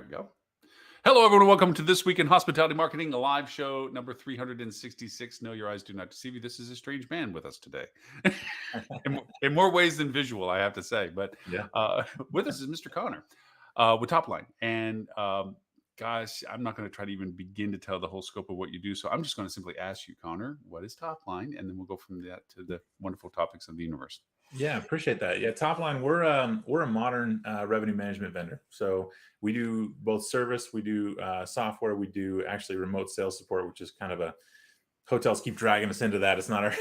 we go. Hello, everyone. Welcome to This Week in Hospitality Marketing, a live show number 366. No, your eyes do not deceive you. This is a strange man with us today. in more ways than visual, I have to say. But Yeah. with us is Mr. Connor with Topline. And gosh, I'm not going to try to even begin to tell the whole scope of what you do. So I'm just going to simply ask you, Connor, what is Topline? And then we'll go from that to the wonderful topics of the universe. Yeah, appreciate that. Yeah, Topline, we're a modern revenue management vendor. So we do both service, we do software, we do actually remote sales support, which is kind of a hotels keep dragging us into that. It's not our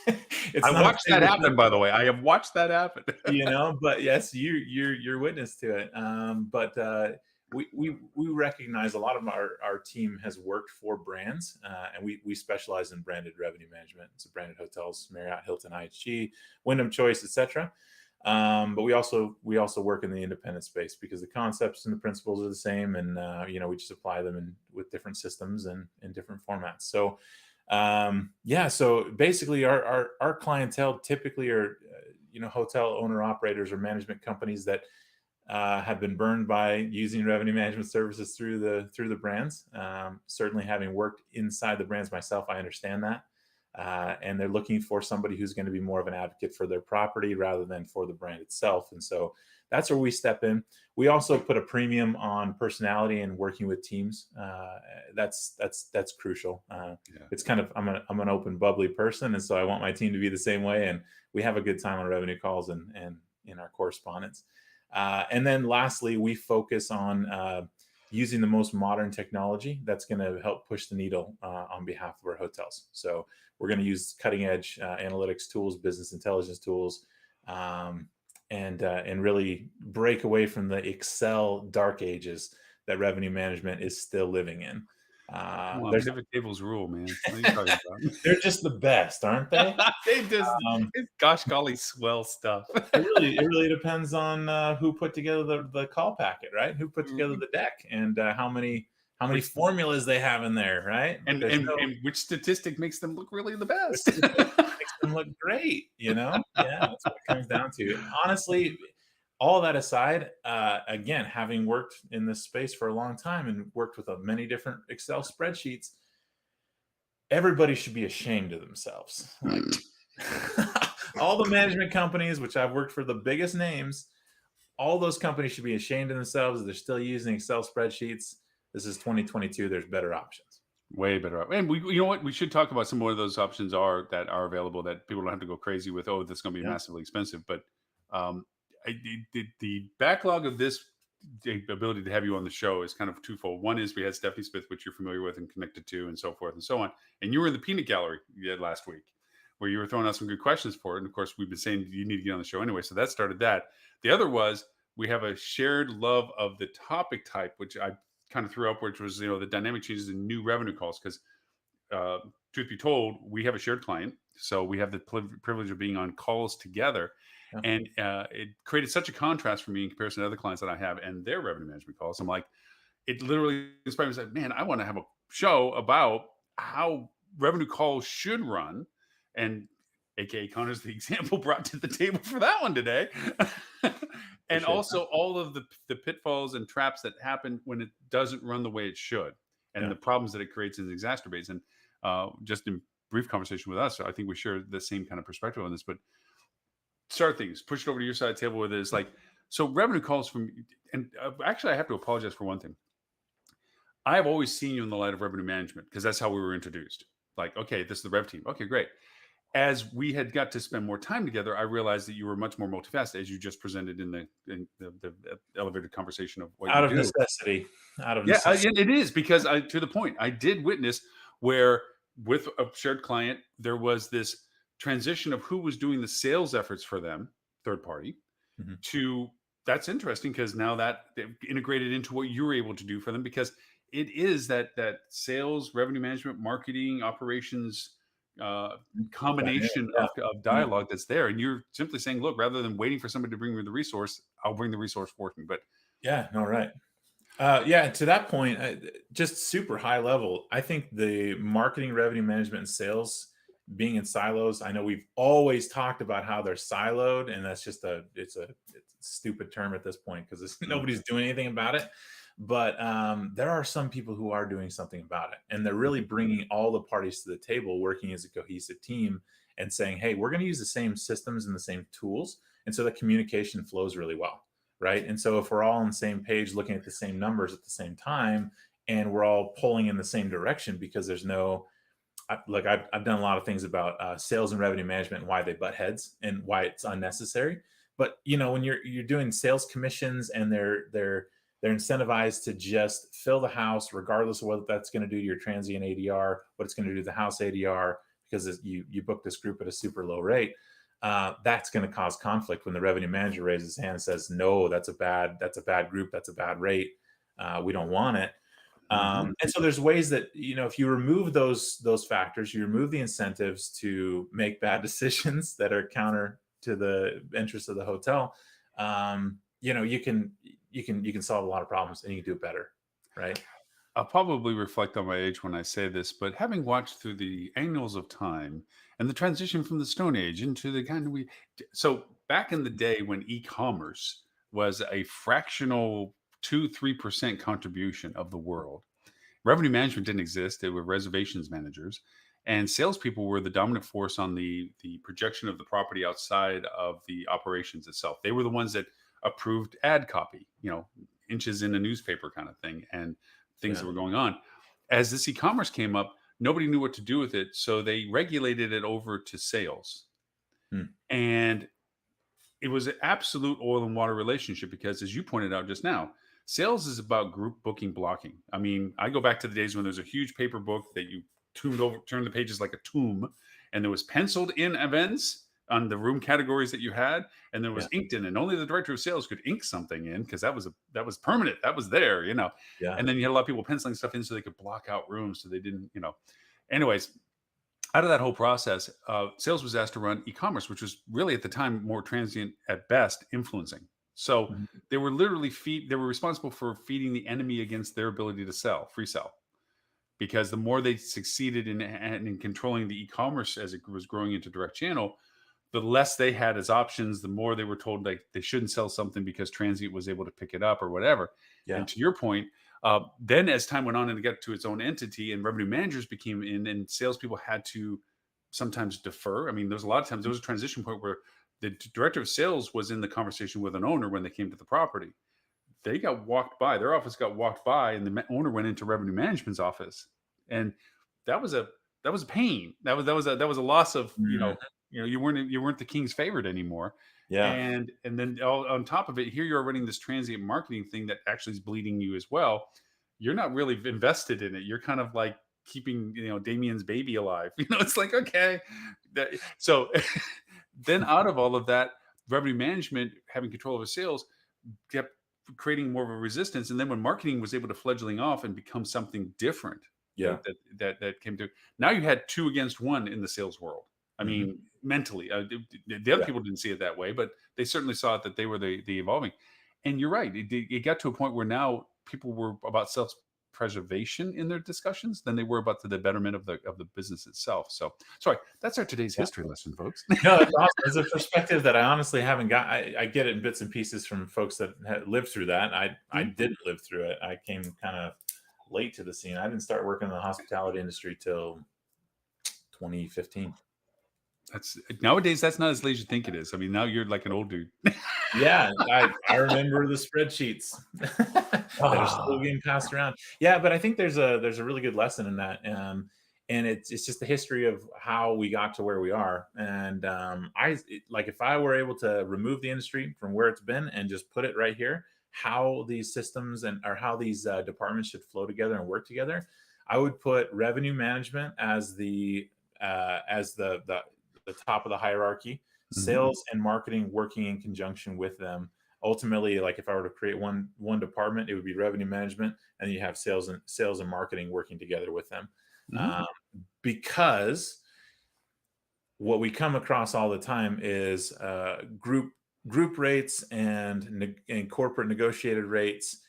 it's I not a watched that favorite happen, thing, by the way. I have watched that happen. but yes, you're witness to it. We recognize a lot of our team has worked for brands, and we specialize in branded revenue management. So branded hotels, Marriott, Hilton, IHG, Wyndham Choice, etc. But we also work in the independent space because the concepts and the principles are the same, and we just apply them with different systems and in different formats. So so basically our clientele typically are hotel owner operators or management companies that have been burned by using revenue management services through the brands. Certainly, having worked inside the brands myself, I understand that, and they're looking for somebody who's going to be more of an advocate for their property rather than for the brand itself. And so that's where we step in. We also put a premium on personality and working with teams. That's crucial. Yeah. It's kind of I'm an open, bubbly person, and so I want my team to be the same way. And we have a good time on revenue calls and in our correspondence. And then lastly, we focus on using the most modern technology that's going to help push the needle on behalf of our hotels. So we're going to use cutting edge analytics tools, business intelligence tools, and really break away from the Excel dark ages that revenue management is still living in. Come on, There's pivot tables rule, man. What are you talking they're just the best, aren't they? about? Um, It's gosh golly swell stuff. it really depends on who put together the call packet, right? Who put together Mhm. the deck, and how many Which formulas they have in there, right? But and there's and no and which statistic makes them look really the which best? statistic makes them look great, you know? Yeah, that's what it comes down to. Honestly, all that aside, again, having worked in this space for a long time and worked with many different Excel spreadsheets, everybody should be ashamed of themselves. Like all the management companies, which I've worked for the biggest names, all those companies should be ashamed of themselves. They're still using Excel spreadsheets. This is 2022. There's better options. Way better. And you know what? We should talk about some more of those options that are available that people don't have to go crazy with. Oh, that's going to be Yeah. massively expensive. But um, the backlog of this, the ability to have you on the show is kind of twofold. One is we had Stephanie Smith, which you're familiar with and connected to, and so forth and so on. And you were in the peanut gallery last week, where you were throwing out some good questions for it. And of course, we've been saying you need to get on the show anyway. So that started that. The other was we have a shared love of the topic type, which I kind of threw up, which was the dynamic changes in new revenue calls. Because truth be told, we have a shared client, so we have the privilege of being on calls together, Yeah. and it created such a contrast for me in comparison to other clients that I have and their revenue management calls. I'm like, it literally inspired me. Said, man, I want to have a show about how revenue calls should run, and AKA Connor's the example brought to the table for that one today. And Appreciate that. also all of the pitfalls and traps that happen when it doesn't run the way it should, and Yeah. the problems that it creates and exacerbates. And just in brief conversation with us, I think we share the same kind of perspective on this. But start things, push it over to your side of the table with this. Like, so revenue calls from, and actually, I have to apologize for one thing. I have always seen you in the light of revenue management because that's how we were introduced. Like, okay, this is the rev team. Okay, great. As we had got to spend more time together, I realized that you were much more multifaceted, as you just presented in the elevated conversation of what you Out of do. necessity. Out of Yeah, necessity. it is because to the point, I did witness where with a shared client, there was this transition of who was doing the sales efforts for them, third party, Mhm. to that's interesting because now that they've integrated into what you're able to do for them because it is that sales, revenue management, marketing, operations Dynamic, combination yeah. of Yeah. dialogue that's there, and you're simply saying, look, rather than waiting for somebody to bring me the resource, I'll bring the resource for me. But Yeah, no, right. Yeah, to that point, just super high level, I think the marketing, revenue management, and sales being in silos. I know we've always talked about how they're siloed, and that's just it's a stupid term at this point because mm, nobody's doing anything about it. But there are some people who are doing something about it, and they're really bringing all the parties to the table, working as a cohesive team, and saying, "Hey, we're going to use the same systems and the same tools," and so the communication flows really well, right? And so if we're all on the same page, looking at the same numbers at the same time, and we're all pulling in the same direction, because there's no I've done a lot of things about sales and revenue management and why they butt heads and why it's unnecessary. But when you're doing sales commissions, and they're incentivized to just fill the house, regardless of what that's going to do to your transient ADR, what it's going to do to the house ADR, because you booked this group at a super low rate. That's going to cause conflict when the revenue manager raises his hand and says, "No, that's a bad group, that's a bad rate. We don't want it." And so there's ways that if you remove those factors, you remove the incentives to make bad decisions that are counter to the interests of the hotel. You can solve a lot of problems, and you can do it better, right? I'll probably reflect on my age when I say this, but having watched through the annals of time and the transition from the Stone Age into the kind of so back in the day when e-commerce was a fractional 2-3% contribution of the world, revenue management didn't exist. They were reservations managers, and salespeople were the dominant force on the projection of the property outside of the operations itself. They were the ones that approved ad copy, inches in a newspaper kind of thing, and things Yeah. that were going on. As this e-commerce came up, nobody knew what to do with it, so they regulated it over to sales. Hmm. And it was an absolute oil and water relationship because, as you pointed out just now, sales is about group booking blocking. I mean, I go back to the days when there's a huge paper book that you turned the pages like a tomb, and there was penciled in events on the room categories that you had, and there Yeah. was inked in, and only the director of sales could ink something in because that was permanent, that was there. Yeah. And then you had a lot of people penciling stuff in so they could block out rooms so they didn't. Anyways, out of that whole process, sales was asked to run e-commerce, which was really at the time more transient at best, influencing. So Mhm. they were responsible for feeding the enemy against their ability to free sell. Because the more they succeeded in controlling the e-commerce as it was growing into direct channel, the less they had as options, the more they were told like they shouldn't sell something because transient was able to pick it up or whatever. Yeah. And to your point, then as time went on and it got to its own entity and revenue managers became in and salespeople had to sometimes defer. I mean, there's a lot of times there was a transition point where the director of sales was in the conversation with an owner when they came to the property. They got walked by, their office got walked by, and the owner went into revenue management's office. And that was a pain. That was a loss of, Mhm. you weren't the king's favorite anymore. Yeah. And then on top of it, here you're running this transient marketing thing that actually is bleeding you as well. You're not really invested in it. You're kind of like keeping, Damien's baby alive. It's like, okay. So then out of all of that, revenue management having control over sales kept creating more of a resistance. And then when marketing was able to fledgling off and become something different, Yeah. that came to, now you had 2 against 1 in the sales world. I Mhm. mean, mentally, the other Yeah. people didn't see it that way, but they certainly saw it that they were the evolving. And you're right. It got to a point where now people were about self preservation in their discussions than they were about the betterment of the business itself. So, sorry, that's our today's Yeah. history lesson, folks. No, it's awesome. It's a perspective that I honestly haven't got. I get it in bits and pieces from folks that lived through that. I Mhm. didn't live through it. I came kind of late to the scene. I didn't start working in the hospitality industry till 2015. That's nowadays. That's not as late as you think it is. I mean, now you're like an old dude. Yeah, I remember the spreadsheets that are still Ah, getting passed around. Yeah, but I think there's a really good lesson in that, and it's just the history of how we got to where we are. And like if I were able to remove the industry from where it's been and just put it right here, how these systems and or how these departments should flow together and work together, I would put revenue management as the top of the hierarchy, mhm. sales and marketing working in conjunction with them. Ultimately, like if I were to create one department, it would be revenue management, and you have sales and marketing working together with them. Mhm. Um, because what we come across all the time is group rates and corporate negotiated rates.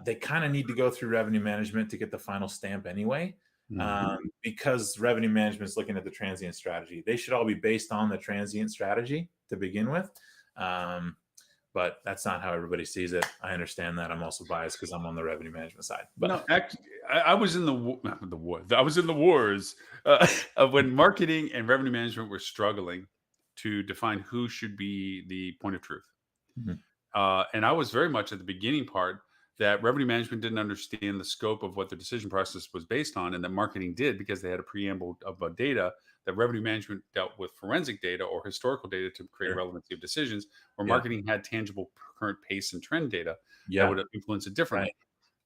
They kind of need to go through revenue management to get the final stamp anyway, Mhm. because revenue management is looking at the transient strategy. They should all be based on the transient strategy to begin with. Um, but that's not how everybody sees it. I understand that. I'm also biased because I'm on the revenue management side. But No, actually, I was in not the war. I was in the wars of when marketing and revenue management were struggling to define who should be the point of truth. Mhm. And I was very much at the beginning part that revenue management didn't understand the scope of what the decision process was based on, and that marketing did because they had a preamble about data. That revenue management dealt with forensic data or historical data to create Sure. relevancy of decisions, where Yeah. marketing had tangible current pace and trend data that Yeah. would influence it differently.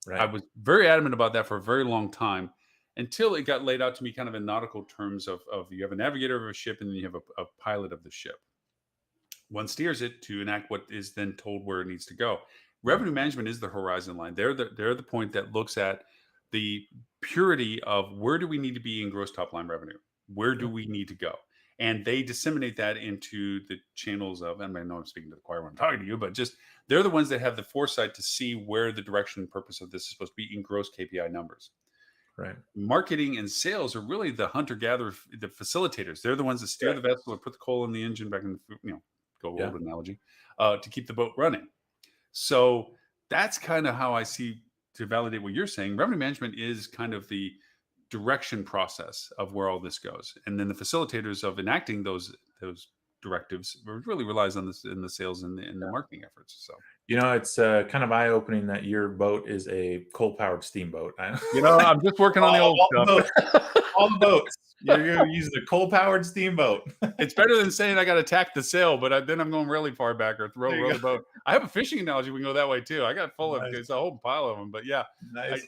Right. I Right. was very adamant about that for a very long time until it got laid out to me kind of in nautical terms of you have a navigator of a ship and then you have a pilot of the ship. One steers it to enact what is then told where it needs to go. Right. Revenue management is the horizon line. They're the point that looks at the purity of where do we need to be in gross top line revenue? Where do Yeah. we need to go? And they disseminate that into the channels of, and I know I'm speaking to the choir when I'm talking to you, but just they're the ones that have the foresight to see where the direction and purpose of this is supposed to be in gross KPI numbers. Right. Marketing and sales are really the hunter gatherer, the facilitators. They're the ones that steer Right. the vessel or put the coal in the engine back in the, go Yeah. old analogy, to keep the boat running. So that's kind of how I see, to validate what you're saying. Revenue management is kind of the direction process of where all this goes, and then the facilitators of enacting those directives really relies on this in the sales and the marketing efforts. So It's kind of eye opening that your boat is a coal powered steamboat. I'm just working on the old all the boats, stuff. all the boats. You're using a coal powered steamboat. It's better than saying I got to tack the sail, but then I'm going really far back or There you row go. the boat. I have a fishing analogy. We can go that way too. I got full of Nice. it's a whole pile of them, but yeah, Nice.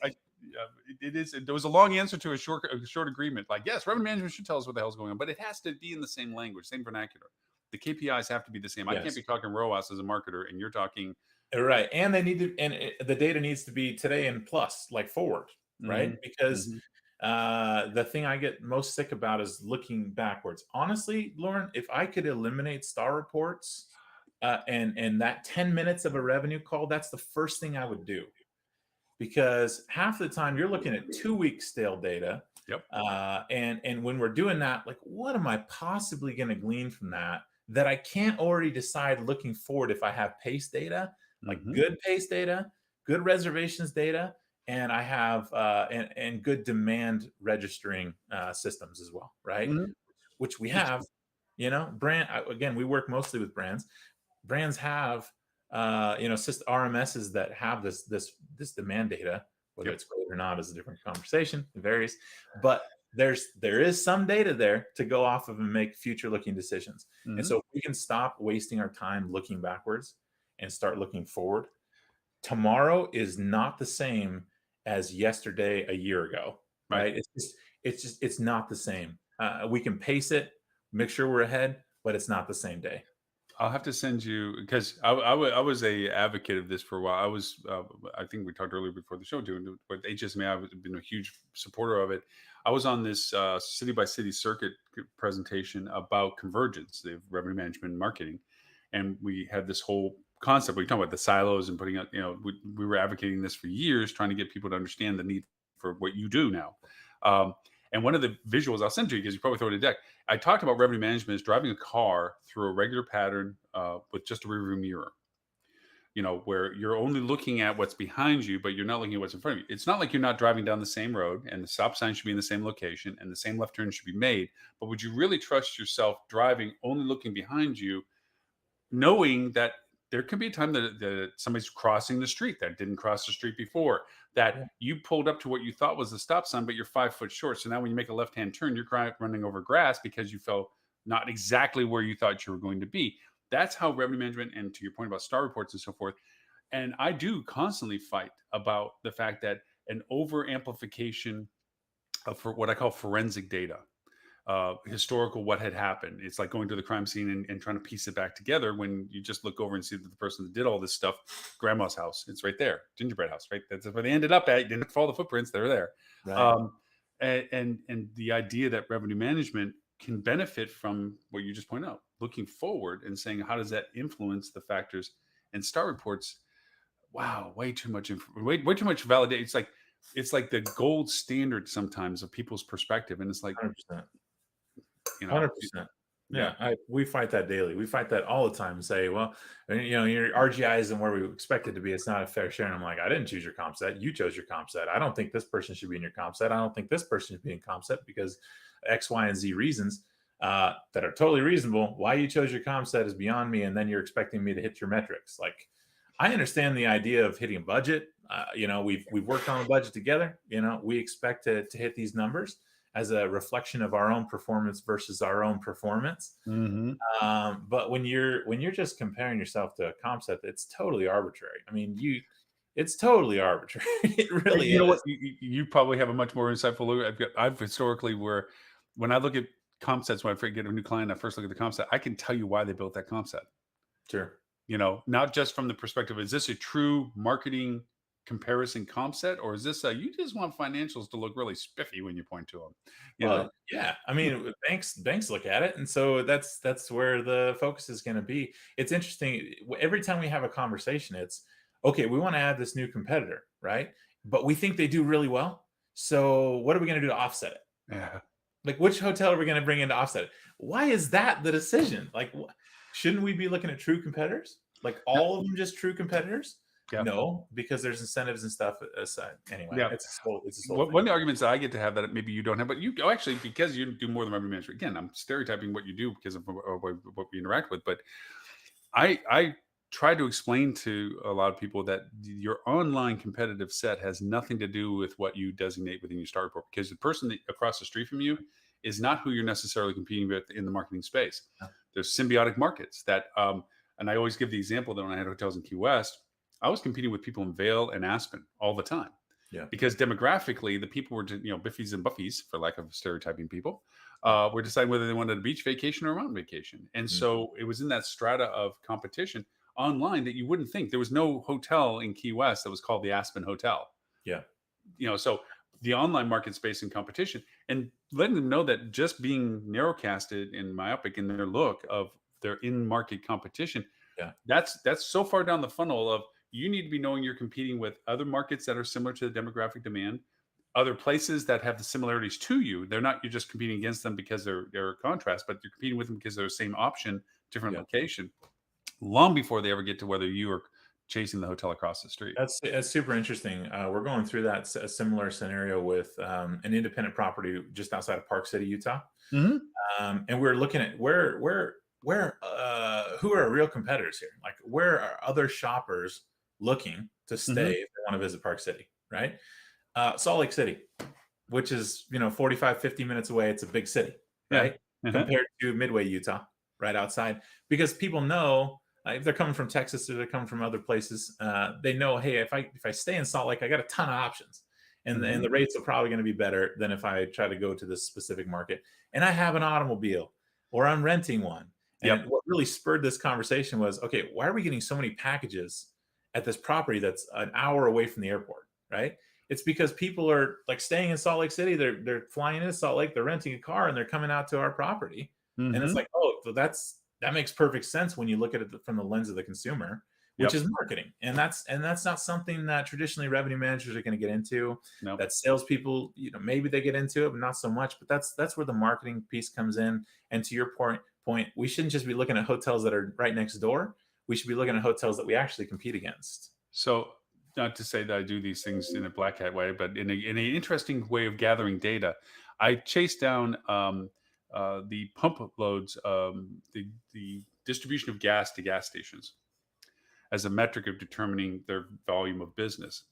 it is. There was a long answer to a short agreement. Like, yes, revenue management should tell us what the hell's going on, but it has to be in the same language, same vernacular. The KPIs have to be the same. I can't Yes. be talking ROAS as a marketer, and you're talking Right. And they need to, the data needs to be today and plus, like forward, right? Mhm, Because mhm. the thing I get most sick about is looking backwards. Honestly, Lauren, if I could eliminate star reports and that 10 minutes of a revenue call, that's the first thing I would do. Because half the time you're looking at 2 week stale data. Yep. And when we're doing that, like, what am I possibly going to glean from that I can't already decide looking forward if I have pace data, like Mhm. good pace data, good reservations data, and I have and good demand registering systems as well, right? Mhm. Which we have. Again, we work mostly with brands. Brands have RMSs that have this demand data. Whether Yep. it's great or not is a different conversation. It varies, but there is some data there to go off of and make future looking decisions. And Mhm. so if we can stop wasting our time looking backwards and start looking forward, tomorrow is not the same as yesterday a year ago, Right. right? It's not the same. We can pace it, make sure we're ahead, but it's not the same day. I'll have to send you because I was a advocate of this for a while. I think we talked earlier before the show doing it with HSMA. I've been a huge supporter of it. I was on this city by city circuit presentation about convergence, the revenue management and marketing, and we had this whole concept. We talked about the silos and putting out. We were advocating this for years, trying to get people to understand the need for what you do now. Um, and one of the visuals I'll send to you because you probably throw it in deck. I talked about revenue management as driving a car through a regular pattern with just a rear view mirror. Where you're only looking at what's behind you, but you're not looking at what's in front of you. It's not like you're not driving down the same road and the stop sign should be in the same location and the same left turn should be made. But would you really trust yourself driving only looking behind you, knowing that there could be a time that somebody's crossing the street that didn't cross the street before, that Yeah. you pulled up to what you thought was the stop sign, but you're 5 foot short. So now when you make a left-hand turn, you're running over grass because you felt not exactly where you thought you were going to be. That's how revenue management, and to your point about star reports and so forth. And I do constantly fight about the fact that an over amplification of for what I call forensic data, historical what had happened. It's like going to the crime scene and trying to piece it back together when you just look over and see that the person that did all this stuff, grandma's house, it's right there, gingerbread house, right? That's where they ended up at. You didn't follow the footprints; they're there. Right. And the idea that revenue management can benefit from what you just pointed out, looking forward and saying how does that influence the factors and star reports. Wow, way too much way too much validate. It's like the gold standard sometimes of people's perspective, and it's like 100%. you know 100%. Yeah. We fight that daily. We fight that all the time and say, well, your RGI isn't where we expect it to be. It's not a fair share. And I'm like, I didn't choose your comp set. You chose your comp set. I don't think this person should be in your comp set. I don't think this person should be in comp set because X, Y, and Z reasons that are totally reasonable. Why you chose your comp set is beyond me. And then you're expecting me to hit your metrics. Like, I understand the idea of hitting a budget. We've worked on the budget together. We expect to hit these numbers as a reflection of our own performance versus our own performance. Mm-hmm. But when you're just comparing yourself to a comp set, it's totally arbitrary. I mean, it's totally arbitrary. It really You know what? is. You probably have a much more insightful look. I've historically where when I look at comp sets, when I get a new client, I first look at the comp set. I can tell you why they built that comp set. Sure. Not just from the perspective, is this a true marketing comparison comp set, or is this you just want financials to look really spiffy when you point to them? Well, yeah. I mean, banks look at it, and so that's where the focus is going to be. It's interesting. Every time we have a conversation, it's okay. We want to add this new competitor, right? But we think they do really well. So what are we going to do to offset it? Yeah. Like, which hotel are we going to bring in to offset it? Why is that the decision? Like, shouldn't we be looking at true competitors? Like all of them just true competitors? Yeah. No, because there's incentives and stuff aside. Anyway, Yeah. it's a whole One thing. of the arguments that I get to have that maybe you don't have, but you actually, because you do more than revenue management. Again, I'm stereotyping what you do because of what we interact with, but I try to explain to a lot of people that your online competitive set has nothing to do with what you designate within your star report, because the person across the street from you is not who you're necessarily competing with in the marketing space. Yeah. There's symbiotic markets that, and I always give the example that when I had hotels in Key West, I was competing with people in Vail and Aspen all the time. Yeah. Because demographically, the people were, Biffies and Buffies, for lack of stereotyping people, were deciding whether they wanted a beach vacation or a mountain vacation. And so it was in that strata of competition online that you wouldn't think. There was no hotel in Key West that was called the Aspen Hotel. Yeah. So the online market space and competition, and letting them know that just being narrowcasted and myopic in their look of their in-market competition, Yeah. that's so far down the funnel of, you need to be knowing you're competing with other markets that are similar to the demographic demand, other places that have the similarities to you. You're just competing against them because they're a contrast, but you're competing with them because they're the same option, different Yeah. location, long before they ever get to whether you are chasing the hotel across the street. That's super interesting. We're going through a similar scenario with an independent property just outside of Park City, Utah, Mm-hmm. and we're looking at who are our real competitors here? Like, where are other shoppers looking to stay if they want to visit Park City, right? Salt Lake City, which is 45, 50 minutes away. It's a big city, right? Compared to Midway, Utah, right outside, because people know if they're coming from Texas or they're coming from other places, they know, hey, if I stay in Salt Lake, I got a ton of options, and the rates are probably going to be better than if I try to go to this specific market. And I have an automobile, or I'm renting one. And what really spurred this conversation was, okay, why are we getting so many packages at this property that's an hour away from the airport, right? It's because people are like staying in Salt Lake City. They're flying into Salt Lake, they're renting a car, and they're coming out to our property. And it's like, oh, so that makes perfect sense when you look at it from the lens of the consumer, which is marketing. And that's not something that traditionally revenue managers are going to get into. No. That salespeople, maybe they get into it, but not so much. But that's where the marketing piece comes in. And to your point, we shouldn't just be looking at hotels that are right next door. We should be looking at hotels that we actually compete against. So, not to say that I do these things in a black hat way, but in an interesting way of gathering data, I chased down the pump loads, the distribution of gas to gas stations as a metric of determining their volume of business.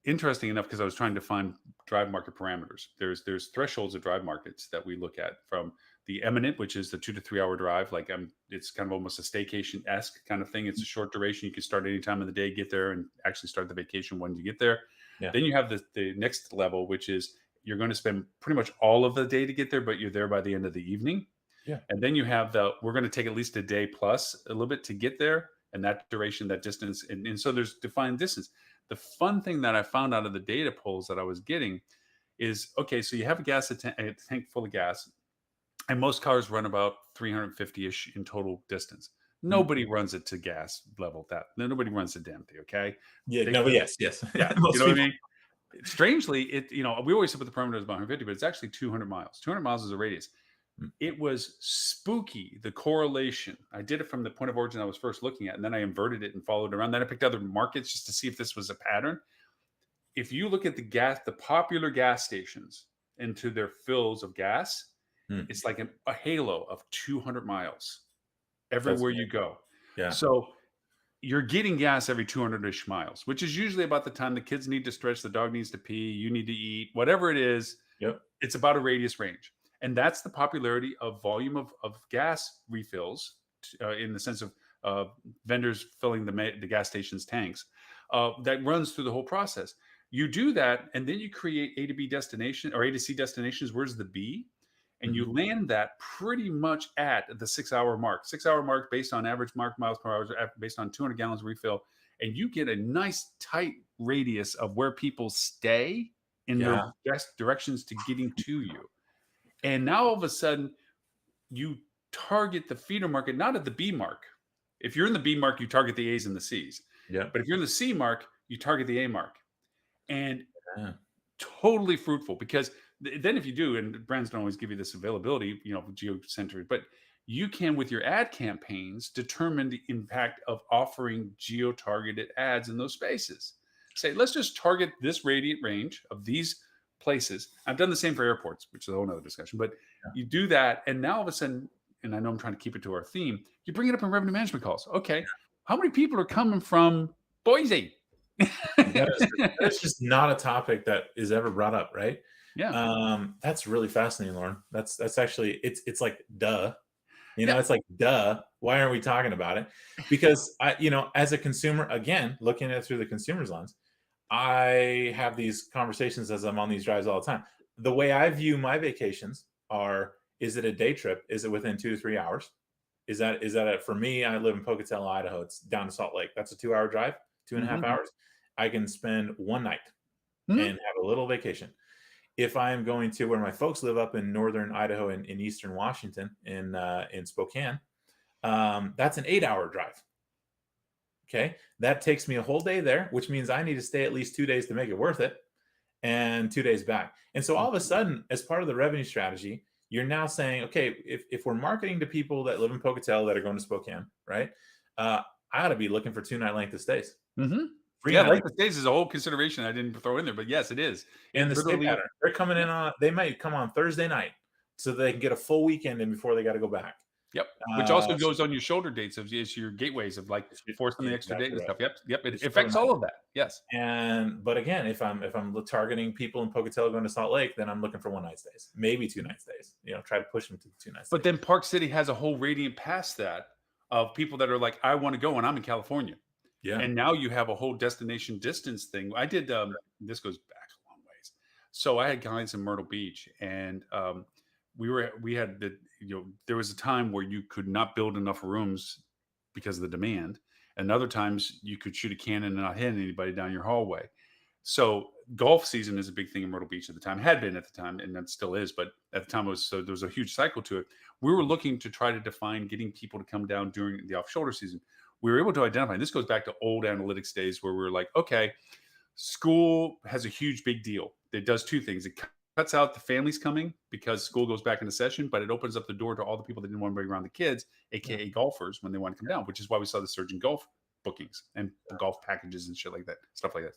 Interesting enough, because I was trying to find drive market parameters. There's thresholds of drive markets that we look at, from the eminent, which is the 2 to 3 hour drive. Like it's kind of almost a staycation-esque kind of thing. It's a short duration. You can start any time of the day, get there, and actually start the vacation when you get there. Yeah. Then you have the next level, which is you're going to spend pretty much all of the day to get there, but you're there by the end of the evening. Yeah. And then you have we're going to take at least a day plus a little bit to get there, and that duration, that distance. And so there's defined distance. The fun thing that I found out of the data polls that I was getting is, okay, so you have a tank full of gas, and most cars run about 350-ish in total distance. Nobody runs it to gas level. Nobody runs it empty. Okay. Yeah. Yes. Yeah. Most you know what I people. mean? Strangely, we always put the parameter as about 150, but it's actually 200 miles. 200 miles is a radius. it was spooky, the correlation. I did it from the point of origin I was first looking at, and then I inverted it and followed around. Then I picked other markets just to see if this was a pattern. If you look at the popular gas stations into their fills of gas, Mm. it's like a halo of 200 miles That's everywhere amazing. you go. Yeah. So you're getting gas every 200-ish miles, which is usually about the time the kids need to stretch, the dog needs to pee, you need to eat, whatever it is. Yep. It's about a radius range. And that's the popularity of volume of gas refills in the sense of vendors filling the gas station's tanks. That runs through the whole process. You do that, and then you create A to B destination or A to C destinations. Where's the B? And you Mhm. land that pretty much at the 6 hour mark. 6 hour mark based on average mark miles per hour, based on 200 gallons refill, and you get a nice tight radius of where people stay in Yeah. their best directions to getting to you. And now all of a sudden, you target the feeder market not at the B mark. If you're in the B mark, you target the A's and the C's. Yeah. But if you're in the C mark, you target the A mark. And Yeah. totally fruitful because then if you do, and brands don't always give you this availability, geo-centered, but you can with your ad campaigns determine the impact of offering geo-targeted ads in those spaces. Say, let's just target this radiant range of these places. I've done the same for airports, which is a whole nother discussion, but Yeah. you do that, and now all of a sudden, and I know I'm trying to keep it to our theme, you bring it up in revenue management calls. Okay, how many people are coming from Boise? That is just not a topic that is ever brought up, right? Yeah. That's really fascinating, Lauren. That's actually it's like duh. Yeah. It's like duh. Why aren't we talking about it? Because as a consumer, again, looking at it through the consumer's lens, I have these conversations as I'm on these drives all the time. The way I view my vacations are: is it a day trip? Is it within 2 to 3 hours? Is that for me? I live in Pocatello, Idaho. It's down to Salt Lake. That's a 2 hour drive, 2.5 Mhm. hours. I can spend one night Mhm. and have a little vacation. If I'm going to where my folks live up in northern Idaho and in eastern Washington, in Spokane, that's an 8 hour drive. Okay, that takes me a whole day there, which means I need to stay at least 2 days to make it worth it, and 2 days back. And so all of a sudden, as part of the revenue strategy, you're now saying, okay, if we're marketing to people that live in Pocatello that are going to Spokane, right? I ought to be looking for 2 night length of stays. Mhm. Free Yeah, night length length. of stays is a whole consideration I didn't throw in there, but yes, it is. It And the stay literally pattern. They're coming in Yep, on they might come on Thursday night so they can get a full weekend in before they got to go back. yep, which also So goes on your shoulder dates of is your gateways of, like, forcing the extra date exactly and right. stuff. Yep, yep, it It's so affects nice. all of that. Yes. But again, if I'm targeting people in Pocatello going to Salt Lake, then I'm looking for one night stays, maybe 2 night stays. Try to push them to the 2 night But stays. then Park City has a whole radiant past that of people that are like, "I wanna go," and I'm in California. Yeah. And now you have a whole destination distance thing. I did, this goes back a long ways. So I had clients in Myrtle Beach, and we had there was a time where you could not build enough rooms because of the demand, and other times you could shoot a cannon and not hit anybody down your hallway. So golf season is a big thing in Myrtle Beach at the time, had been at the time, and that still is. But at the time, there was a huge cycle to it. We were looking to try to define getting people to come down during the off shoulder season. We were able to identify, and this goes back to old analytics days where we were like, okay, school has a huge big deal. It does two things. It cuts out the families coming because school goes back into session, but it opens up the door to all the people that didn't want to bring around the kids, Yeah. aka golfers, when they want to come down, which is why we saw the surge in golf bookings and golf packages and shit like that, stuff like that.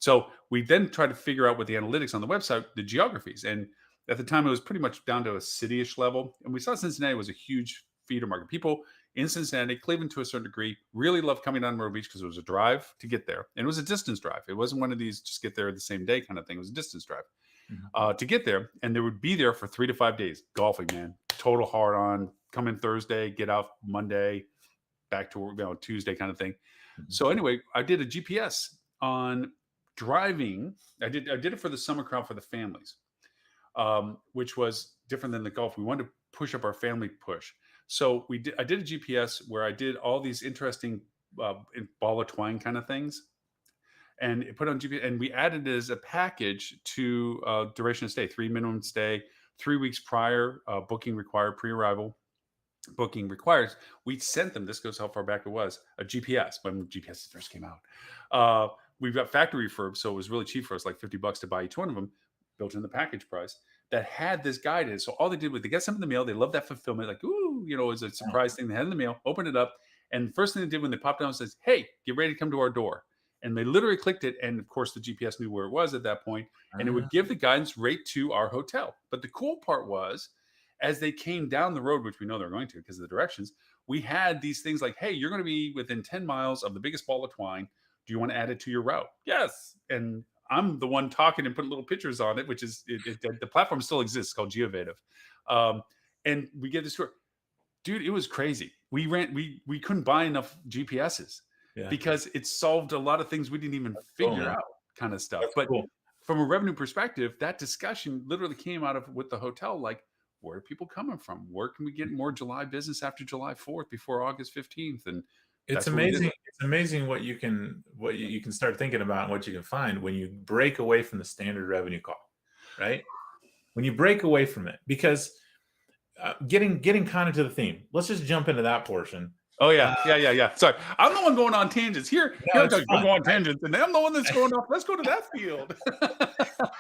So we then tried to figure out with the analytics on the website, the geographies. And at the time, it was pretty much down to a cityish level. And we saw Cincinnati was a huge feeder market. People in Cincinnati, Cleveland to a certain degree, really loved coming down to Myrtle Beach because it was a drive to get there. And it was a distance drive. It wasn't one of these just get there the same day kind of thing. It was a distance drive Mhm. to get there. And they would be there for 3 to 5 days golfing, man. Total hard on. Come in Thursday, get out Monday, back to work, Tuesday kind of thing. Mhm. So anyway, I did a GPS on driving. I did it for the summer crowd for the families, which was different than the golf. We wanted to push up our family push. So I did a GPS where I did all these interesting ball of twine kind of things, and it put on GPS. And we added it as a package to duration of stay, 3 minimum stay, 3 weeks prior, booking required, pre-arrival booking requires. We sent them. This goes how far back it was. A GPS when GPS first came out. We've got factory refurbs, so it was really cheap for us, like $50 to buy each one of them. built in the package price that had this guide in it. So all they did was they got something in the mail. They loved that fulfillment, like, ooh, it was a surprise thing they had in the mail. Opened it up, and the first thing they did when they popped down says, "Hey, get ready to come to our door." And they literally clicked it, and of course the GPS knew where it was at that point, and it would give the guidance right to our hotel. But the cool part was, as they came down the road, which we know they're going to because of the directions, we had these things like, "Hey, you're going to be within 10 miles of the biggest ball of twine. Do you want to add it to your route?" Yes. And I'm the one talking and putting little pictures on it, which is the platform still exists, called Geovative. And we get this tour, dude. It was crazy. We couldn't buy enough GPSs because it solved a lot of things we didn't even figure out, kind of stuff. That's But cool. from a revenue perspective, that discussion literally came out of with the hotel, like, where are people coming from? Where can we get more July business after July 4th before August 15th? And It's that's what we did. amazing. It's amazing what you can start thinking about and what you can find when you break away from the standard revenue call, right? When you break away from it, because getting kind of to the theme. Let's just jump into that portion. Oh yeah, yeah. Sorry, I'm the one going on tangents here. No, Here, it's I fun. go on tangents, and I'm the one that's going off. Let's go to that field.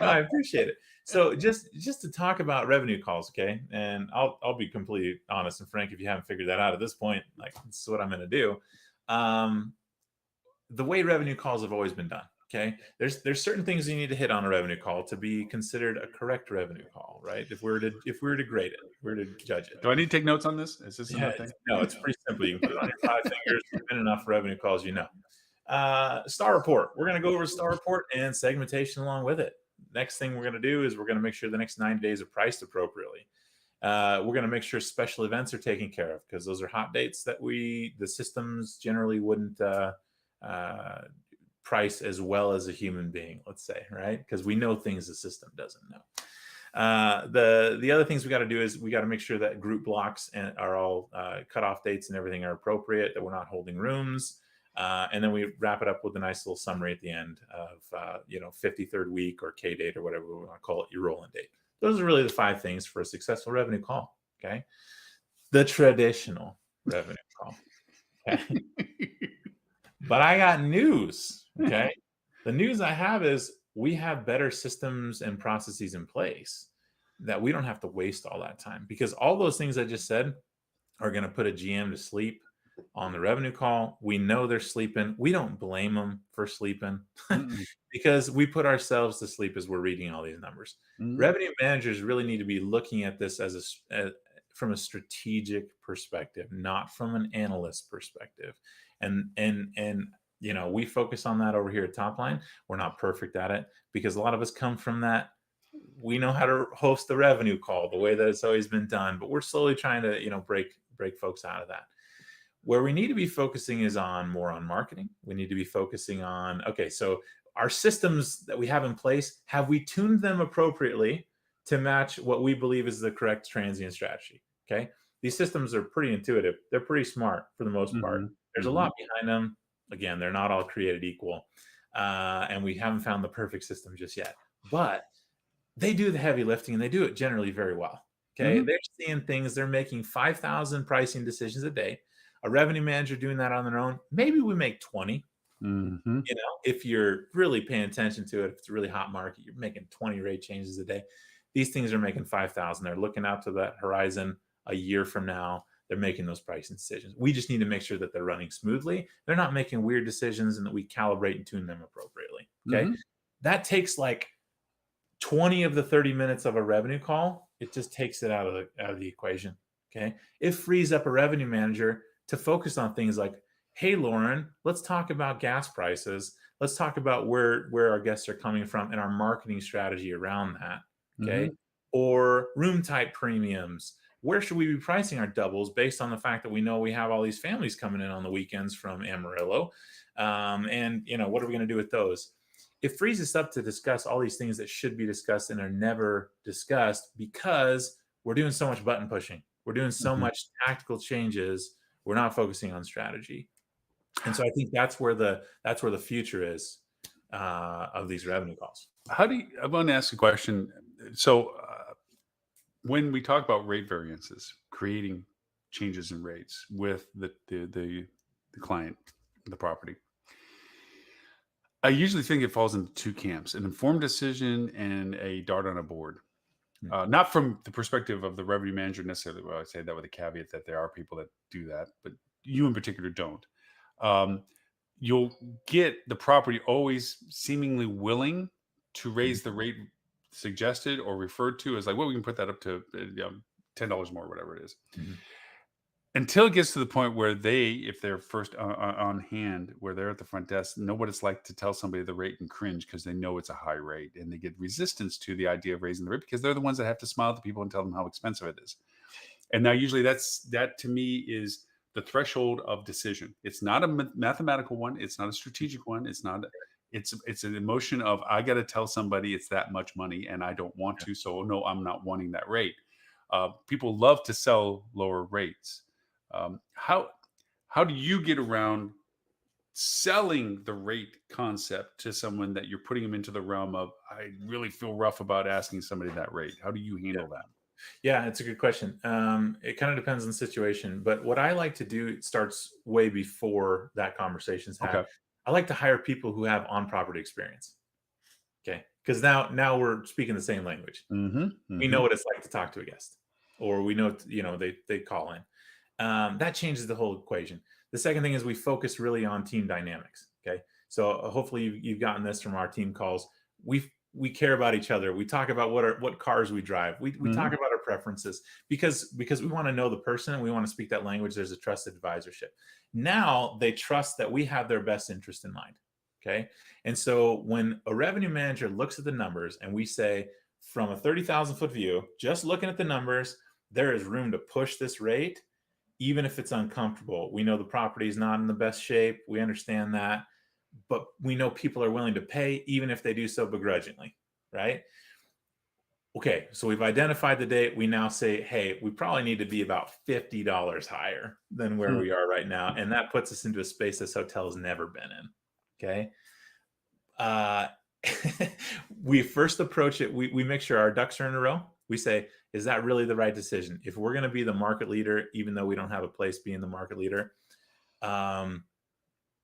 No, I appreciate it. So just to talk about revenue calls, okay? And I'll be completely honest and frank if you haven't figured that out at this point, like this is what I'm going to do. The way revenue calls have always been done, okay? There's certain things you need to hit on a revenue call to be considered a correct revenue call, right? If we were to grade it, if we were to judge it. Do I need to take notes on this? Is this Yeah, another thing? no, it's pretty simple. You can put it on your 5 fingers. There's been enough revenue calls, Star report. We're going to go over star report and segmentation along with it. Next thing we're going to do is we're going to make sure the next 90 days are priced appropriately. We're going to make sure special events are taken care of because those are hot dates that the systems generally wouldn't price as well as a human being, let's say, right? Because we know things the system doesn't know. The other things we got to do is we got to make sure that group blocks are all cutoff dates and everything are appropriate, that we're not holding rooms. And then we wrap it up with a nice little summary at the end of, 53rd week or K date or whatever we want to call it, your rolling date. Those are really the 5 things for a successful revenue call. Okay. The traditional revenue call. Okay. But I got news. Okay. The news I have is we have better systems and processes in place that we don't have to waste all that time, because all those things I just said are going to put a GM to sleep on the revenue call. We know they're sleeping. We don't blame them for sleeping because we put ourselves to sleep as we're reading all these numbers. Revenue managers really need to be looking at this from a strategic perspective, not from an analyst perspective. And we focus on that over here at Topline. We're not perfect at it because a lot of us come from that. We know how to host the revenue call the way that it's always been done, but we're slowly trying to, break folks out of that. Where we need to be focusing is more on marketing. We need to be focusing on, okay, so our systems that we have in place, have we tuned them appropriately to match what we believe is the correct transient strategy? Okay. These systems are pretty intuitive. They're pretty smart for the most part. There's a lot behind them. Again, they're not all created equal. And we haven't found the perfect system just yet, but they do the heavy lifting and they do it generally very well. Okay. They're seeing things. They're making 5,000 pricing decisions a day. A revenue manager doing that on their own, maybe we make 20. If you're really paying attention to it, if it's a really hot market, you're making 20 rate changes a day. These things are making 5,000. They're looking out to that horizon a year from now. They're making those pricing decisions. We just need to make sure that they're running smoothly. They're not making weird decisions and that we calibrate and tune them appropriately. Okay. That takes like 20 of the 30 minutes of a revenue call. It just takes it out of the equation. Okay. It frees up a revenue manager to focus on things like, hey, Lauren, let's talk about gas prices. Let's talk about where our guests are coming from and our marketing strategy around that. Okay. Or room type premiums. Where should we be pricing our doubles based on the fact that we know we have all these families coming in on the weekends from Amarillo? And what are we going to do with those? It frees us up to discuss all these things that should be discussed and are never discussed because we're doing so much button pushing. We're doing so much tactical changes. We're not focusing on strategy. And so I think that's where the future is of these revenue calls. I want to ask a question. So when we talk about rate variances, creating changes in rates with the client, the property, I usually think it falls into two camps: an informed decision and a dart on a board. Hmm. Not from the perspective of the revenue manager necessarily. Well, I say that with a caveat that there are people that do that, but you in particular don't. Um, you'll get the property always seemingly willing to Mhm. raise the rate suggested or referred to as like, well, we can put that up to $10 more, whatever it is. Mhm. Until it gets to the point where they, if they're first on hand, where they're at the front desk, know what it's like to tell somebody the rate and cringe because they know it's a high rate, and they get resistance to the idea of raising the rate because they're the ones that have to smile at the people and tell them how expensive it is. And now, usually, that to me is the threshold of decision. It's not a mathematical one. It's not a strategic one. It's not. It's an emotion of I got to tell somebody it's that much money, and I don't want Yeah. to. So no, I'm not wanting that rate. People love to sell lower rates. How do you get around selling the rate concept to someone that you're putting them into the realm of, I really feel rough about asking somebody that rate? How do you Yeah. handle that? Yeah, it's a good question. It kind of depends on the situation, but what I like to do starts way before that conversation's had. Okay. I like to hire people who have on-property experience. Okay, because now we're speaking the same language. Hmm. We know Hmm. what it's like to talk to a guest, or we know they call in. That changes the whole equation. The second thing is we focus really on team dynamics. Okay, so hopefully you've gotten this from our team calls. We care about each other. We talk about what cars we drive. We talk Hmm. about our preferences because we want to know the person and we want to speak that language. There's a trusted advisorship. Now they trust that we have their best interest in mind. Okay, and so when a revenue manager looks at the numbers and we say from a 30,000-foot view, just looking at the numbers, there is room to push this rate even if it's uncomfortable. We know the property is not in the best shape. We understand that, but we know people are willing to pay even if they do so begrudgingly, right? Okay, so we've identified the date. We now say, hey, we probably need to be about $50 higher than where Hmm. we are right now. And that puts us into a space this hotel has never been in. Okay. Uh, we first approach it, we make sure our ducks are in a row. We say, is that really the right decision? If we're going to be the market leader, even though we don't have a place being the market leader, um,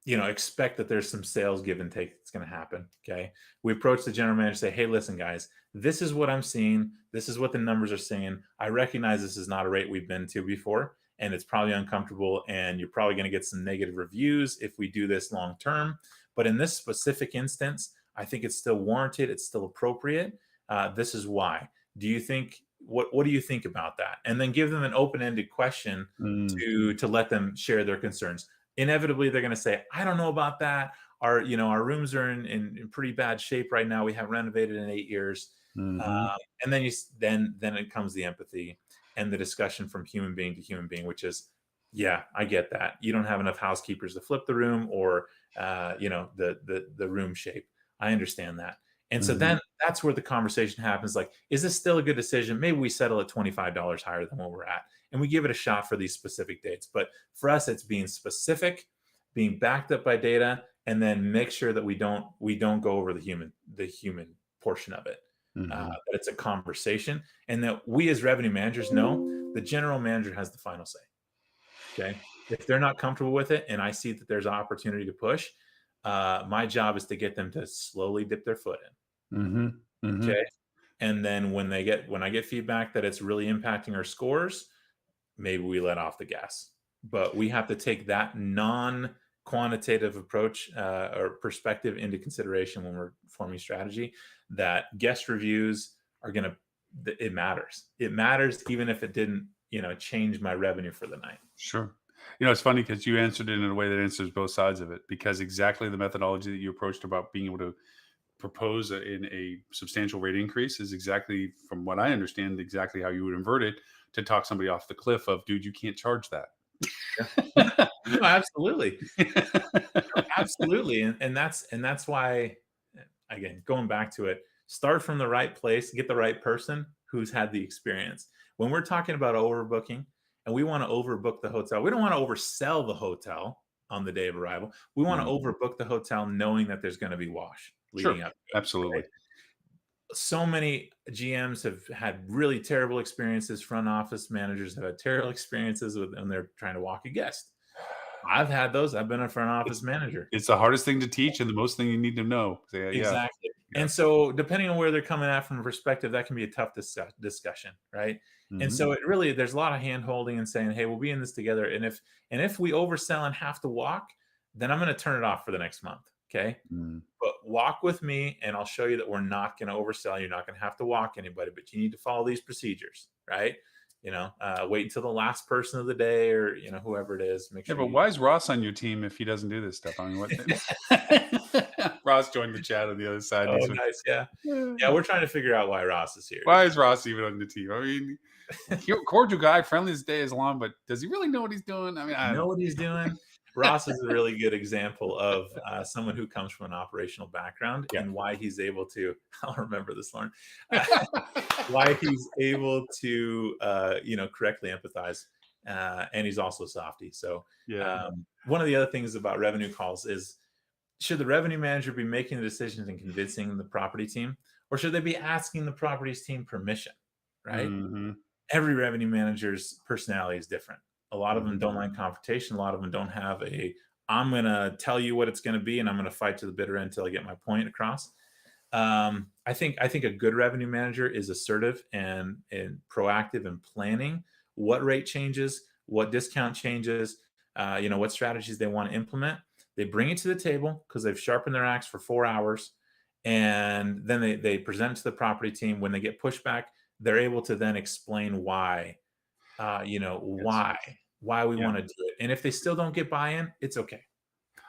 expect that there's some sales give and take that's going to happen. Okay. We approach the general manager and say, hey, listen, guys, this is what I'm seeing. This is what the numbers are saying. I recognize this is not a rate we've been to before, and it's probably uncomfortable. And you're probably going to get some negative reviews if we do this long term. But in this specific instance, I think it's still warranted. It's still appropriate. This is why. Do you think what do you think about that? And then give them an open-ended question Mm. to let them share their concerns. Inevitably they're going to say, I don't know about that. Our rooms are in pretty bad shape right now. We haven't renovated in 8 years. Mhm. um, and then it comes the empathy and the discussion from human being to human being, which is, yeah, I get that you don't have enough housekeepers to flip the room, or the room shape. I understand that. And so Mhm. then that's where the conversation happens, like, is this still a good decision? Maybe we settle at $25 higher than where we're at, and we give it a shot for these specific dates. But for us, it's being specific, being backed up by data, and then make sure that we don't go over the human portion of it. Mhm. That it's a conversation, and that we as revenue managers know the general manager has the final say. Okay, if they're not comfortable with it, and I see that there's an opportunity to push, my job is to get them to slowly dip their foot in. Mhm. Okay, Mhm. and then when I get feedback that it's really impacting our scores, maybe we let off the gas. But we have to take that non-quantitative approach, or perspective into consideration when we're forming strategy. That guest reviews are going to it matters. It matters even if it didn't change my revenue for the night. Sure. It's funny because you answered it in a way that answers both sides of it, because exactly the methodology that you approached about being able to propose in a substantial rate increase is exactly, from what I understand, exactly how you would invert it to talk somebody off the cliff of, dude, you can't charge that. Yeah. No, absolutely. Absolutely. And that's why, again, going back to it, start from the right place, get the right person who's had the experience. When we're talking about overbooking and we want to overbook the hotel, we don't want to oversell the hotel on the day of arrival. We want to Mm. overbook the hotel knowing that there's going to be wash Sure. leading up to it. Absolutely. Right? So many GMs have had really terrible experiences. Front office managers have had terrible experiences when they're trying to walk a guest. I've had those. I've been a front office manager. It's the hardest thing to teach and the most thing you need to know. So, yeah. Exactly. Yeah. And so depending on where they're coming at from a perspective, that can be a tough discussion, right? And Mhm. so there's a lot of hand holding and saying, hey, we'll be in this together. And if we oversell and have to walk, then I'm going to turn it off for the next month. Okay. Mm. But walk with me and I'll show you that we're not going to oversell. You're not going to have to walk anybody, but you need to follow these procedures, right? Wait until the last person of the day or, whoever it is, make Yeah, sure but you. why is Ross on your team if he doesn't do this stuff? I mean, what? Ross joined the chat on the other side. Oh, nice. Yeah. Yeah. We're trying to figure out why Ross is here. Why is Ross even on the team? I mean, cordial guy, friendly as day is long, but does he really know what he's doing? I mean, I Know don't. what he's doing. Ross is a really good example of someone who comes from an operational background Yeah. and why he's able to. I'll remember this, Lauren. Why he's able to, correctly empathize, and he's also softy. So, Yeah. one of the other things about revenue calls is, should the revenue manager be making the decisions and convincing the property team, or should they be asking the properties team permission? Right. Mhm. Every revenue manager's personality is different. A lot of them Mhm. don't like confrontation. A lot of them don't have I'm going to tell you what it's going to be and I'm going to fight to the bitter end until I get my point across. I think a good revenue manager is assertive and proactive in planning what rate changes, what discount changes, what strategies they want to implement. They bring it to the table because they've sharpened their axe for 4 hours, and then they present it to the property team. When they get pushback, they're able to then explain why, Yes. why we Yeah. want to do it. And if they still don't get buy-in, it's okay.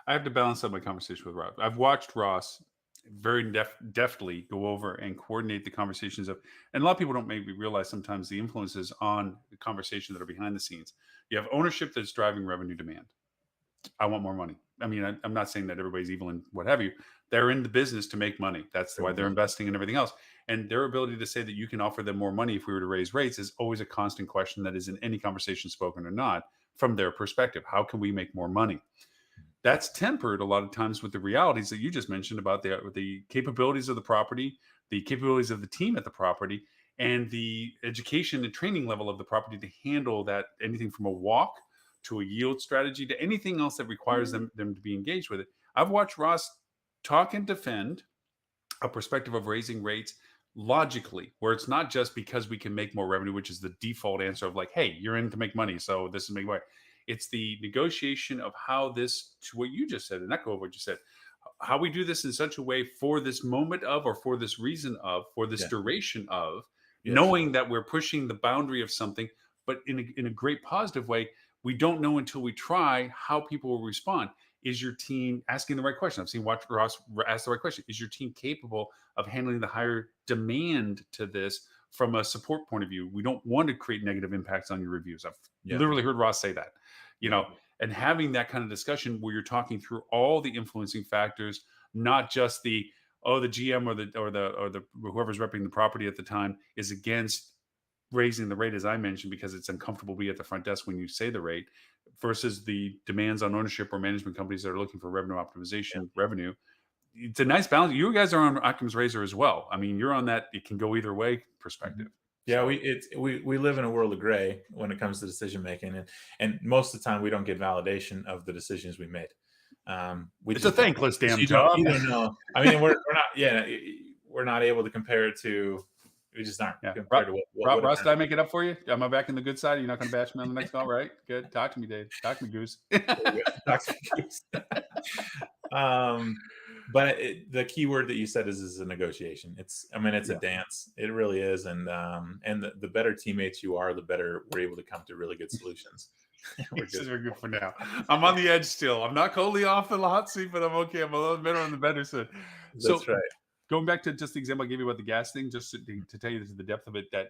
I have to balance out my conversation with Ross. I've watched Ross very deftly go over and coordinate the conversations of, and a lot of people don't maybe realize sometimes the influences on the conversation that are behind the scenes. You have ownership that's driving revenue demand. I want more money. I mean, I'm not saying that everybody's evil and what have you. They're in the business to make money. That's why they're investing in everything else. And their ability to say that you can offer them more money if we were to raise rates is always a constant question that is in any conversation, spoken or not, from their perspective. How can we make more money? That's tempered a lot of times with the realities that you just mentioned about the capabilities of the property, the capabilities of the team at the property, and the education and training level of the property to handle that, anything from a walk to a yield strategy to anything else that requires them to be engaged with it. I've watched Ross talk and defend a perspective of raising rates logically, where it's not just because we can make more revenue, which is the default answer of like, hey, you're in to make money, so this is make money. It's the negotiation of how this, to what you just said, and echo of what you said, how we do this in such a way for this moment of, or for this reason of, for this Yeah. duration of, Yes. knowing that we're pushing the boundary of something, but in a great positive way. We don't know until we try how people will respond. Is your team asking the right question? I've seen watch Ross ask the right question. Is your team capable of handling the higher demand to this from a support point of view? We don't want to create negative impacts on your reviews. I've Yeah. literally heard Ross say that, Yeah. and having that kind of discussion where you're talking through all the influencing factors, not just the GM or the whoever's repping the property at the time is against raising the rate, as I mentioned, because it's uncomfortable to be at the front desk when you say the rate, versus the demands on ownership or management companies that are looking for revenue optimization, revenue. It's a nice balance. You guys are on Occam's razor as well. I mean, you're on that. It can go either way perspective. Yeah, So, we live in a world of gray when it comes to decision making, and most of the time we don't get validation of the decisions we made. We it's just a don't. thankless damn You job. don't know. I mean, we're not. Yeah, we're not able to compare it to. We just aren't Yeah. compared to what Ross, did I make it up for you? Am I back in the good side? You're not going to bash me on the next call, right? Good. Talk to me, Dave. Talk to me, Goose. But the key word that you said is a negotiation. It's a dance. It really is, and the better teammates you are, the better we're able to come to really good solutions. We're good for now. I'm on the edge still. I'm not totally off the hot seat, but I'm okay. I'm a little better on the better side. That's right. Going back to just the example I gave you about the gas thing, just to tell you the depth of it, that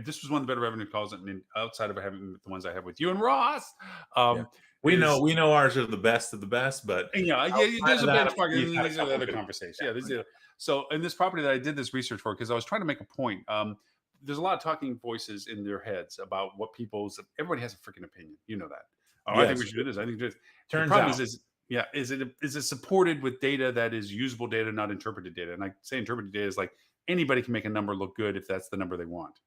this was one of the better revenue calls, and outside of having the ones I have with you and Ross. We know ours are the best of the best, but there's a benchmark, and these are the other conversations. So in this property that I did this research for, because I was trying to make a point. There's a lot of talking voices in their heads about what everybody has a freaking opinion. You know that. I think we should do this. I think this. Turns the problem out, is it supported with data that is usable data, not interpreted data? And I say interpreted data is like anybody can make a number look good if that's the number they want.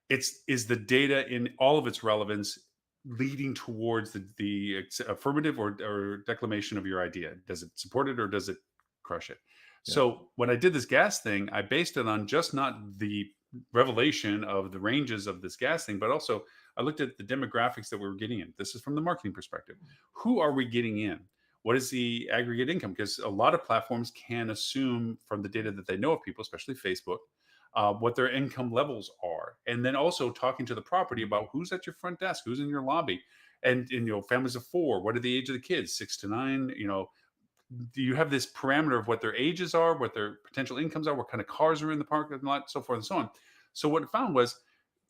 Is the data in all of its relevance leading towards the affirmative or declamation of your idea? Does it support it or does it crush it? Yeah. So when I did this gas thing, I based it on just not the revelation of the ranges of this gas thing, but also I looked at the demographics that we were getting in. This is from the marketing perspective. Who are we getting in? What is the aggregate income? Because a lot of platforms can assume from the data that they know of people, especially Facebook, what their income levels are, and then also talking to the property about who's at your front desk, who's in your lobby, and families of four. What are the age of the kids? 6 to 9. Do you have this parameter of what their ages are, what their potential incomes are, what kind of cars are in the parking lot, so forth and so on. So what it found was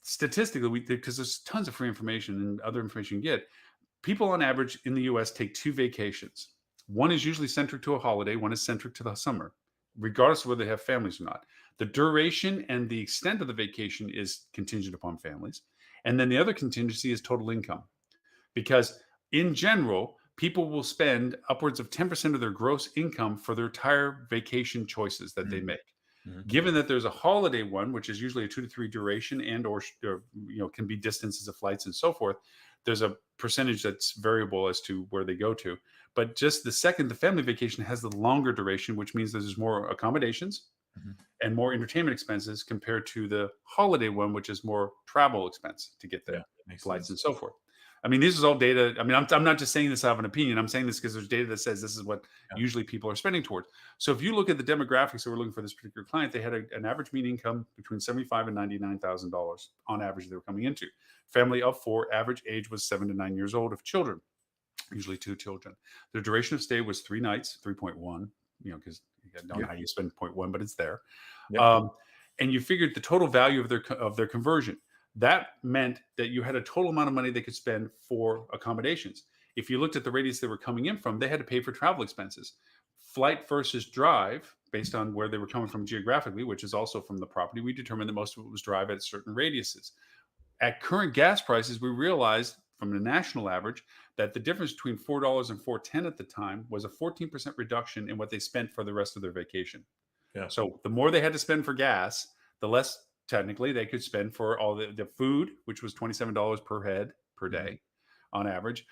statistically, because there's tons of free information and other information you get, people on average in the US take 2 vacations. One is usually centric to a holiday, one is centric to the summer, regardless of whether they have families or not. The duration and the extent of the vacation is contingent upon families. And then the other contingency is total income. Because in general, people will spend upwards of 10% of their gross income for their entire vacation choices that they Mhm. make. Mhm. Given that there's a holiday one, which is usually a 2 to 3 duration and or can be distances of flights and so forth, there's a percentage that's variable as to where they go to. But just the second, the family vacation has the longer duration, which means there's more accommodations Mhm. and more entertainment expenses compared to the holiday one, which is more travel expense to get Yeah, there, makes flights sense. and so forth. I mean, this is all data. I mean, I'm not just saying this out of an opinion. I'm saying this because there's data that says this is what Yeah. usually people are spending towards. So if you look at the demographics that we're looking for this particular client, they had an average mean income between $75,000 and $99,000 on average they were coming into. Family of four, average age was 7 to 9 years old of children, usually 2 children. Their duration of stay was 3 nights, 3.1, because you don't know Yeah. how you spend 0.1, but it's there. Yep. And you figured the total value of their conversion. That meant that you had a total amount of money they could spend for accommodations. If you looked at the radius they were coming in from, they had to pay for travel expenses. Flight versus drive, based on where they were coming from geographically, which is also from the property, we determined that most of it was drive at certain radiuses. At current gas prices, we realized from the national average that the difference between $4 and 4.10 at the time was a 14% reduction in what they spent for the rest of their vacation. Yeah. So the more they had to spend for gas, the less technically they could spend for all the food, which was $27 per head per Mhm. day on average,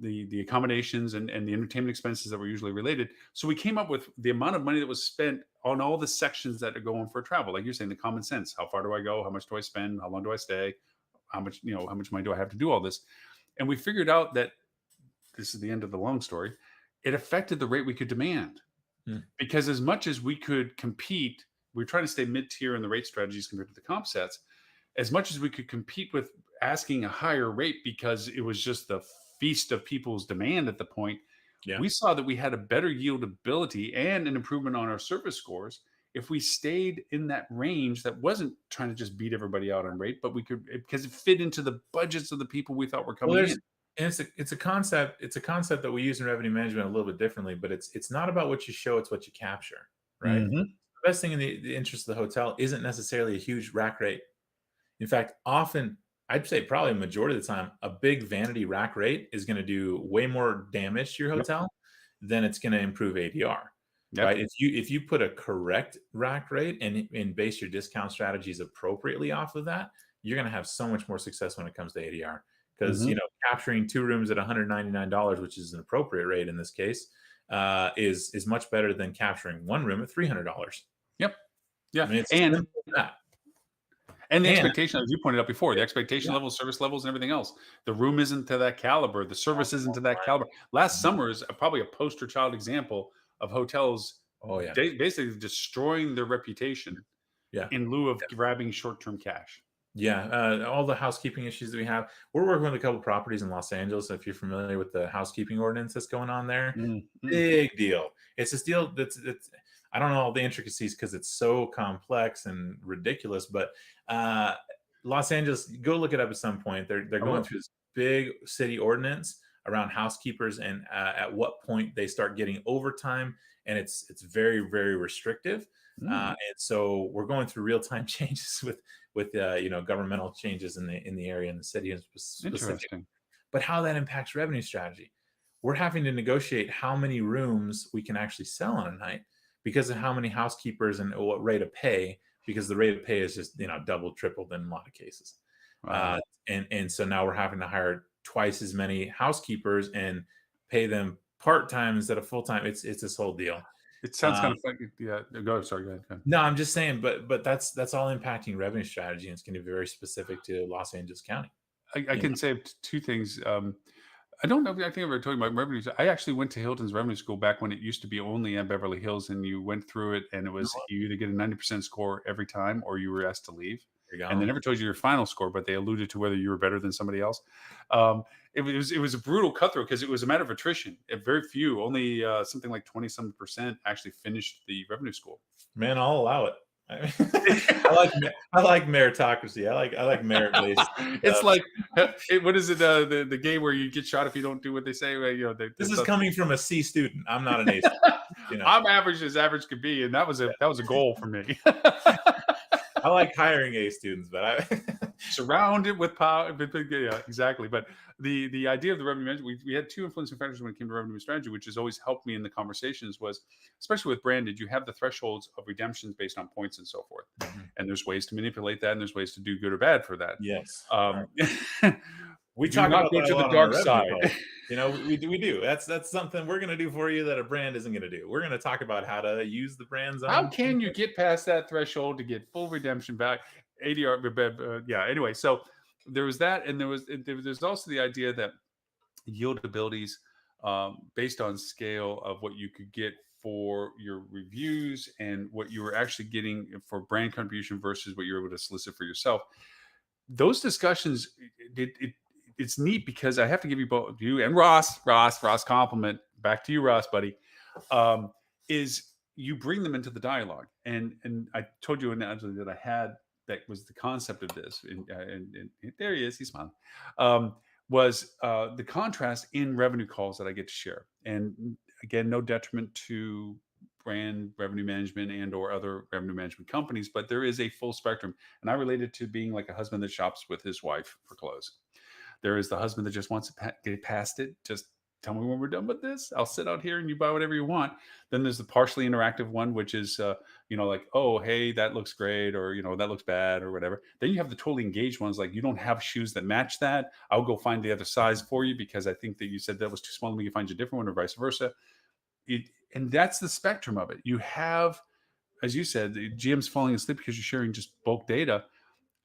the accommodations and the entertainment expenses that were usually related. So we came up with the amount of money that was spent on all the sections that are going for travel. Like you're saying, the common sense: how far do I go? How much do I spend? How long do I stay? How much money do I have to do all this? And we figured out that this is the end of the long story. It affected the rate we could demand Mm. because as much as we could compete, we're trying to stay mid-tier in the rate strategies compared to the comp sets. As much as we could compete with asking a higher rate because it was just the feast of people's demand at the point, Yeah. we saw that we had a better yieldability and an improvement on our service scores if we stayed in that range that wasn't trying to just beat everybody out on rate, but we could because it fit into the budgets of the people we thought were Well, coming in. it's a concept that we use in revenue management a little bit differently, but it's not about what you show, it's what you capture, right? The best thing in the interest of the hotel isn't necessarily a huge rack rate. In fact, often I'd say probably a majority of the time, a big vanity rack rate is going to do way more damage to your Yep. hotel than it's going to improve ADR. Yep. Right? If you put a correct rack rate and base your discount strategies appropriately off of that, you're going to have so much more success when it comes to ADR. Because Mhm. capturing 2 rooms at $199, which is an appropriate rate in this case, is much better than capturing 1 room at $300. Yep. I Yeah. mean, it's And simple as that. And the And expectation, as you pointed out before, the expectation yeah, levels, service levels, and everything else. The room isn't to that caliber. The service isn't to that caliber. Last Mhm. summer is probably a poster child example of hotels Oh yeah, basically destroying their reputation yeah. in lieu of grabbing short-term cash. Yeah, all the housekeeping issues that we have. We're working with a couple properties in Los Angeles. If you're familiar with the housekeeping ordinance that's going on there, Mm. big deal. It's this deal that's I don't know all the intricacies because it's so complex and ridiculous. But uh, Los Angeles, go look it up at some point. They're I going will. through this big city ordinance around housekeepers and at what point they start getting overtime, and it's very very restrictive. Mm. And so we're going through real time changes with governmental changes in the area in the city and specific, Interesting. but how that impacts revenue strategy. We're having to negotiate how many rooms we can actually sell on a night because of how many housekeepers and what rate of pay, because the rate of pay is just double tripled in a lot of cases. Wow. uh, and so now we're having to hire twice as many housekeepers and pay them part-time instead of full-time. It's this whole deal. It sounds kind Um, of funny. Yeah. Go. Sorry. Go ahead. Go ahead. no, I'm just saying, but that's all impacting revenue strategy, and it's going to be very specific to Los Angeles County. I You know, can say two things. I don't know. I think I've ever told you about revenue. I actually went to Hilton's revenue school back when it used to be only in Beverly Hills, and you went through it, and it was you either get a 90% score every time, or you were asked to leave. there you And they go. never told you your final score, but they alluded to whether you were better than somebody else. It was a brutal cutthroat because it was a matter of attrition. Very few, only something like 20% actually finished the revenue school. Man, I'll allow it. I mean, I like meritocracy. I like merit based. It's like what is it? The game where you get shot if you don't do what they say. Right? This is coming from a C student. I'm not an A student. You know, I'm average as average could be, and that was a goal for me. I like hiring A students, but I Surrounded with power. Yeah, exactly. But the idea of the revenue management, we had two influencing factors when it came to revenue strategy, which has always helped me in the conversations. Was especially with branded, you have the thresholds of redemptions based on points and so forth, and there's ways to manipulate that, and there's ways to do good or bad for that. yes. Um, We do talk not about go that to a the lot on dark our revenue side. calls. You know, we do. That's something we're gonna do for you that a brand isn't gonna do. We're gonna talk about how to use the brand's How own. can you get past that threshold to get full redemption back? ADR, yeah. Anyway, so there was that, and there's also the idea that yield abilities based on scale of what you could get for your reviews and what you were actually getting for brand contribution versus what you're able to solicit for yourself. Those discussions, it's neat because I have to give you both you and Ross compliment back to you, Ross, buddy. Is you bring them into the dialogue, and I told you analogy that I had that was the concept of this, and there he is, he's smiling. Was the contrast in revenue calls that I get to share, and again, no detriment to brand revenue management and or other revenue management companies, but there is a full spectrum, and I relate it to being like a husband that shops with his wife for clothes. There is the husband that just wants to get past it. Just tell me when we're done with this. I'll sit out here and you buy whatever you want. Then there's the partially interactive one, which is, like, oh, hey, that looks great, or that looks bad, or whatever. Then you have the totally engaged ones, like you don't have shoes that match that. I'll go find the other size for you because I think that you said that was too small. Let me find you a different one, or vice versa. And that's the spectrum of it. You have, as you said, the GM's falling asleep because you're sharing just bulk data.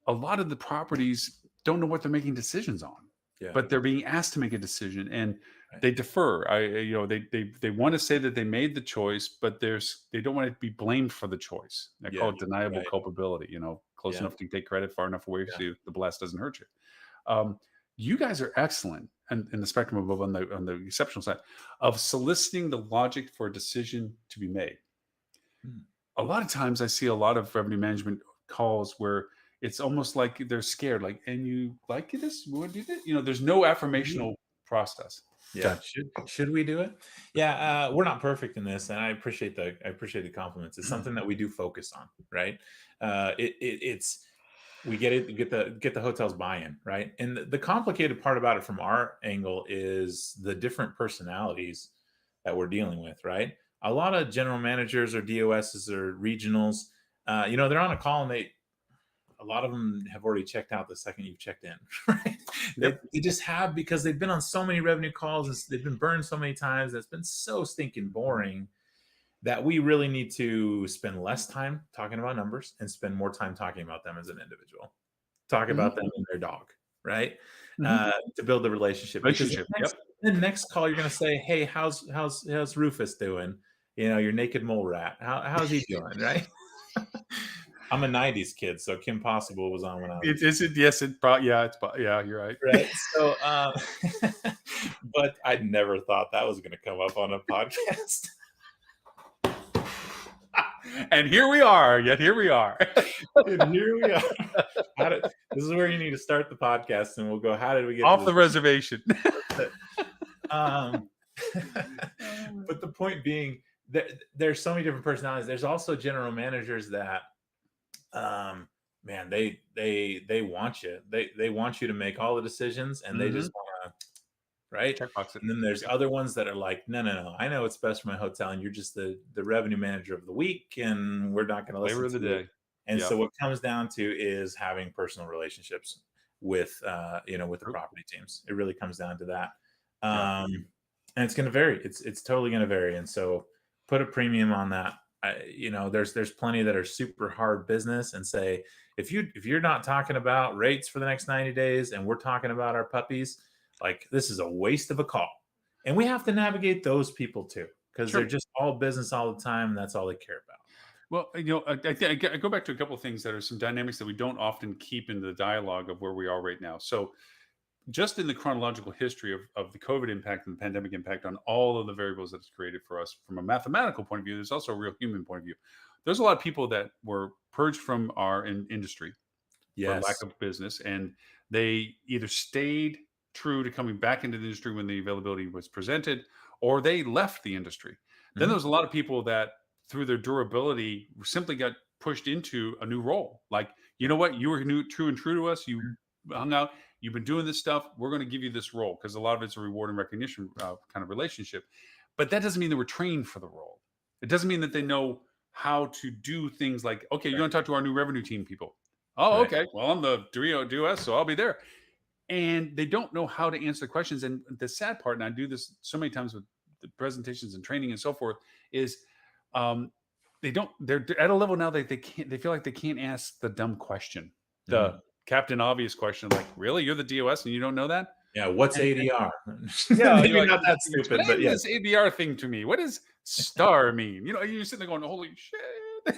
A lot of the properties don't know what they're making decisions on, Yeah. but they're being asked to make a decision, and Right. they defer. They want to say that they made the choice, but they don't want to be blamed for the choice. I call it deniable right. culpability. Close Yeah. enough to take credit, far enough away Yeah. so the blast doesn't hurt you. You guys are excellent in the spectrum above on the exceptional side of soliciting the logic for a decision to be made. Hmm. A lot of times I see a lot of revenue management calls where it's almost like they're scared, like, and you like this? You want to do this? There's no affirmational process. Yeah. Should we do it? Yeah. We're not perfect in this, and I appreciate the compliments. It's something that we do focus on, right? It's we get the hotel's buy-in, right? And the complicated part about it from our angle is the different personalities that we're dealing with, right? A lot of general managers or DOSs or regionals, they're on a call and a lot of them have already checked out the second you've checked in, right? Yep. They just have, because they've been on so many revenue calls and they've been burned so many times. That's been so stinking boring that we really need to spend less time talking about numbers and spend more time talking about them as an individual. Talk about them and their dog, right? To build the relationship. Relationship. Because the next call, you're going to say, "Hey, how's Rufus doing? Your naked mole rat. How's he doing?" Right? I'm a '90s kid, so Kim Possible was on when I was. Yes, yeah, you're right. Right. So, but I never thought that was going to come up on a podcast. And here we are. Yet here we are. And here we are. This is where you need to start the podcast, and we'll go. How did we get Off the reservation? But the point being that there's so many different personalities. There's also general managers that, man, they want you. They want you to make all the decisions, and they just want to, right? Checkbox it. And then there's other ones that are like, no. I know what's best for my hotel, and you're just the revenue manager of the week, and we're not going to listen Flavor of the to day. it. And so what comes down to is having personal relationships with with the True. property teams. It really comes down to that. Yeah. And it's going to vary. It's totally going to vary. And so put a premium on that. There's plenty that are super hard business and say, if you're not talking about rates for the next 90 days and we're talking about our puppies, like this is a waste of a call. And we have to navigate those people too, because they're Sure. just all business all the time. And that's all they care about. Well, I go back to a couple of things that are some dynamics that we don't often keep in the dialogue of where we are right now. So, just in the chronological history of the COVID impact and the pandemic impact on all of the variables that it's created for us from a mathematical point of view, there's also a real human point of view. There's a lot of people that were purged from our industry for lack Yes. of business, and they either stayed true to coming back into the industry when the availability was presented, or they left the industry. Then there Mhm. was a lot of people that, through their durability, simply got pushed into a new role. Like, you know what, you were true and true to us. You Mhm. hung out. You've been doing this stuff. We're going to give you this role because a lot of it's a reward and recognition kind of relationship. But that doesn't mean they were trained for the role. It doesn't mean that they know how to do things like, okay, you're Right. going to talk to our new revenue team people. Oh, Right. okay. Well, I'm the DOS, so I'll be there. And they don't know how to answer the questions. And the sad part, and I do this so many times with the presentations and training and so forth, is um, they're at a level now that they feel like they can't ask the dumb question, the Mhm. Captain Obvious question, like, really, you're the DOS and you don't know that? Yeah. What's And ADR? yeah, you're Maybe like, not that stupid, but explain yes. this ABR thing to me. What does star mean? You're sitting there going, holy shit.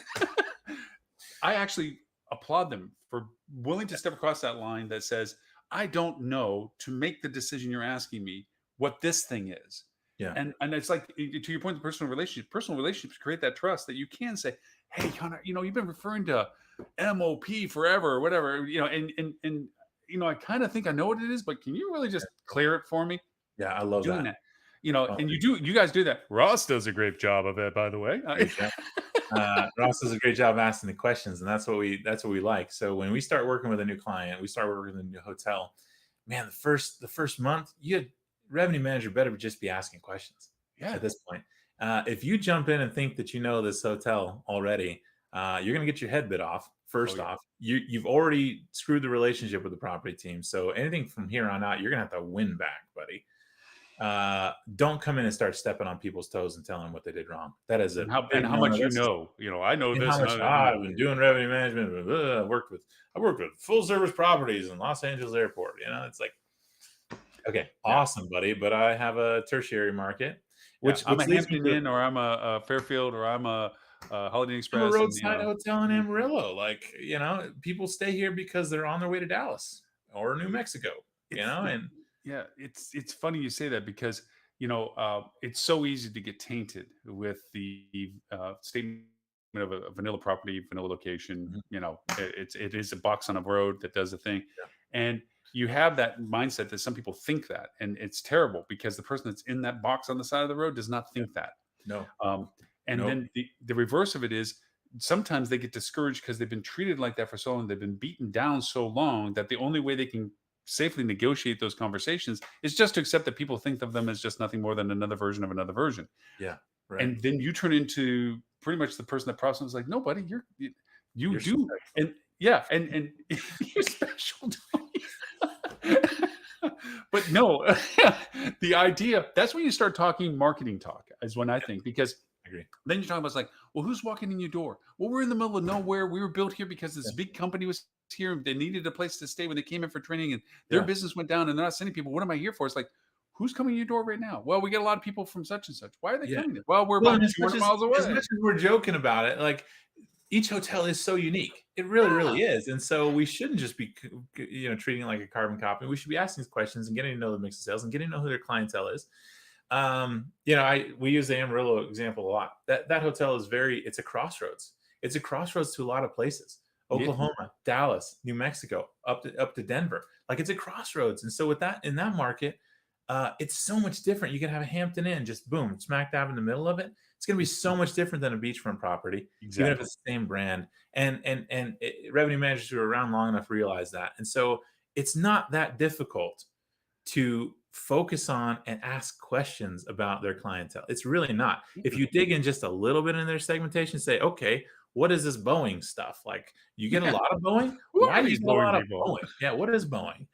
I actually applaud them for willing to step across that line that says, I don't know to make the decision you're asking me what this thing is. Yeah. And it's like, to your point, the personal relationships create that trust that you can say, hey, Connor, you've been referring to MOP forever or whatever, and I kind of think I know what it is, but can you really just clear it for me? Yeah. I love Doing that. that, Oh, and you guys do that. Ross does a great job of it, by the way. great job. Ross does a great job asking the questions, and that's what we like. So when we start working with a new client, we start working with a new hotel. Man, the first month, you had revenue manager better just be asking questions. Yeah. At this point, if you jump in and think that you know this hotel already, you're going to get your head bit off. Oh First yeah. off, you've already screwed the relationship with the property team. So anything from here on out, you're going to have to win back, buddy. Don't come in and start stepping on people's toes and telling them what they did wrong. That is a And how big much no. That's I know and how this, and much I I've been doing revenue management. Blah, blah, blah. I worked with full service properties in Los Angeles Airport. It's like, okay, yeah. awesome, buddy. But I have a tertiary market, Yeah, which I'm a which leads me Hampton to Inn, or I'm a Fairfield, or I'm a Holiday Inn I'm a Express, and roadside hotel in yeah, Amarillo. Like, people stay here because they're on their way to Dallas or New Mexico. it's And yeah, it's funny you say that because it's so easy to get tainted with the statement of a vanilla property, vanilla location. Mhm. It is a box on a road that does a thing, Yeah, and you have that mindset that some people think that, and it's terrible because the person that's in that box on the side of the road does not yeah. think that. No, Um, and nope. then the reverse of it is sometimes they get discouraged because they've been treated like that for so long. They've been beaten down so long that the only way they can safely negotiate those conversations is just to accept that people think of them as just nothing more than another version of another version. Yeah, right. And then you turn into pretty much the person that process is like, no, buddy, you You're do. special. And yeah, and you're special. But no, the idea that's when you start talking marketing talk, is when I think, because I agree. then you're talking about, it's like, well, who's walking in your door? Well, we're in the middle of nowhere. We were built here because this Yeah. big company was here. And they needed a place to stay when they came in for training, and their Yeah. business went down, and they're not sending people. What am I here for? It's like, who's coming to your door right now? Well, we get a lot of people from such and such. Why are they Yeah. coming there? Well, we're Well, about and as much 200 as miles as much away. as we're joking about it, like each hotel is so unique. It really, Yeah. really is. And so we shouldn't just be, treating it like a carbon copy. We should be asking these questions and getting to know the mix of sales and getting to know who their clientele is. We use the Amarillo example a lot. That hotel is it's a crossroads. It's a crossroads to a lot of places. Yeah. Oklahoma, Dallas, New Mexico, up to Denver. Like, it's a crossroads. And so with that, in that market, it's so much different. You can have a Hampton Inn just boom, smack dab in the middle of it. It's going to be so much different than a beachfront property, even if Exactly. it's the same brand. And revenue managers who are around long enough realize that. And so it's not that difficult to focus on and ask questions about their clientele. It's really not. If you dig in just a little bit in their segmentation, say, okay, what is this Boeing stuff? Like, you get a Yeah. lot of Boeing? Who Why are do you these get a Boeing lot of people? Boeing? Yeah, what is Boeing?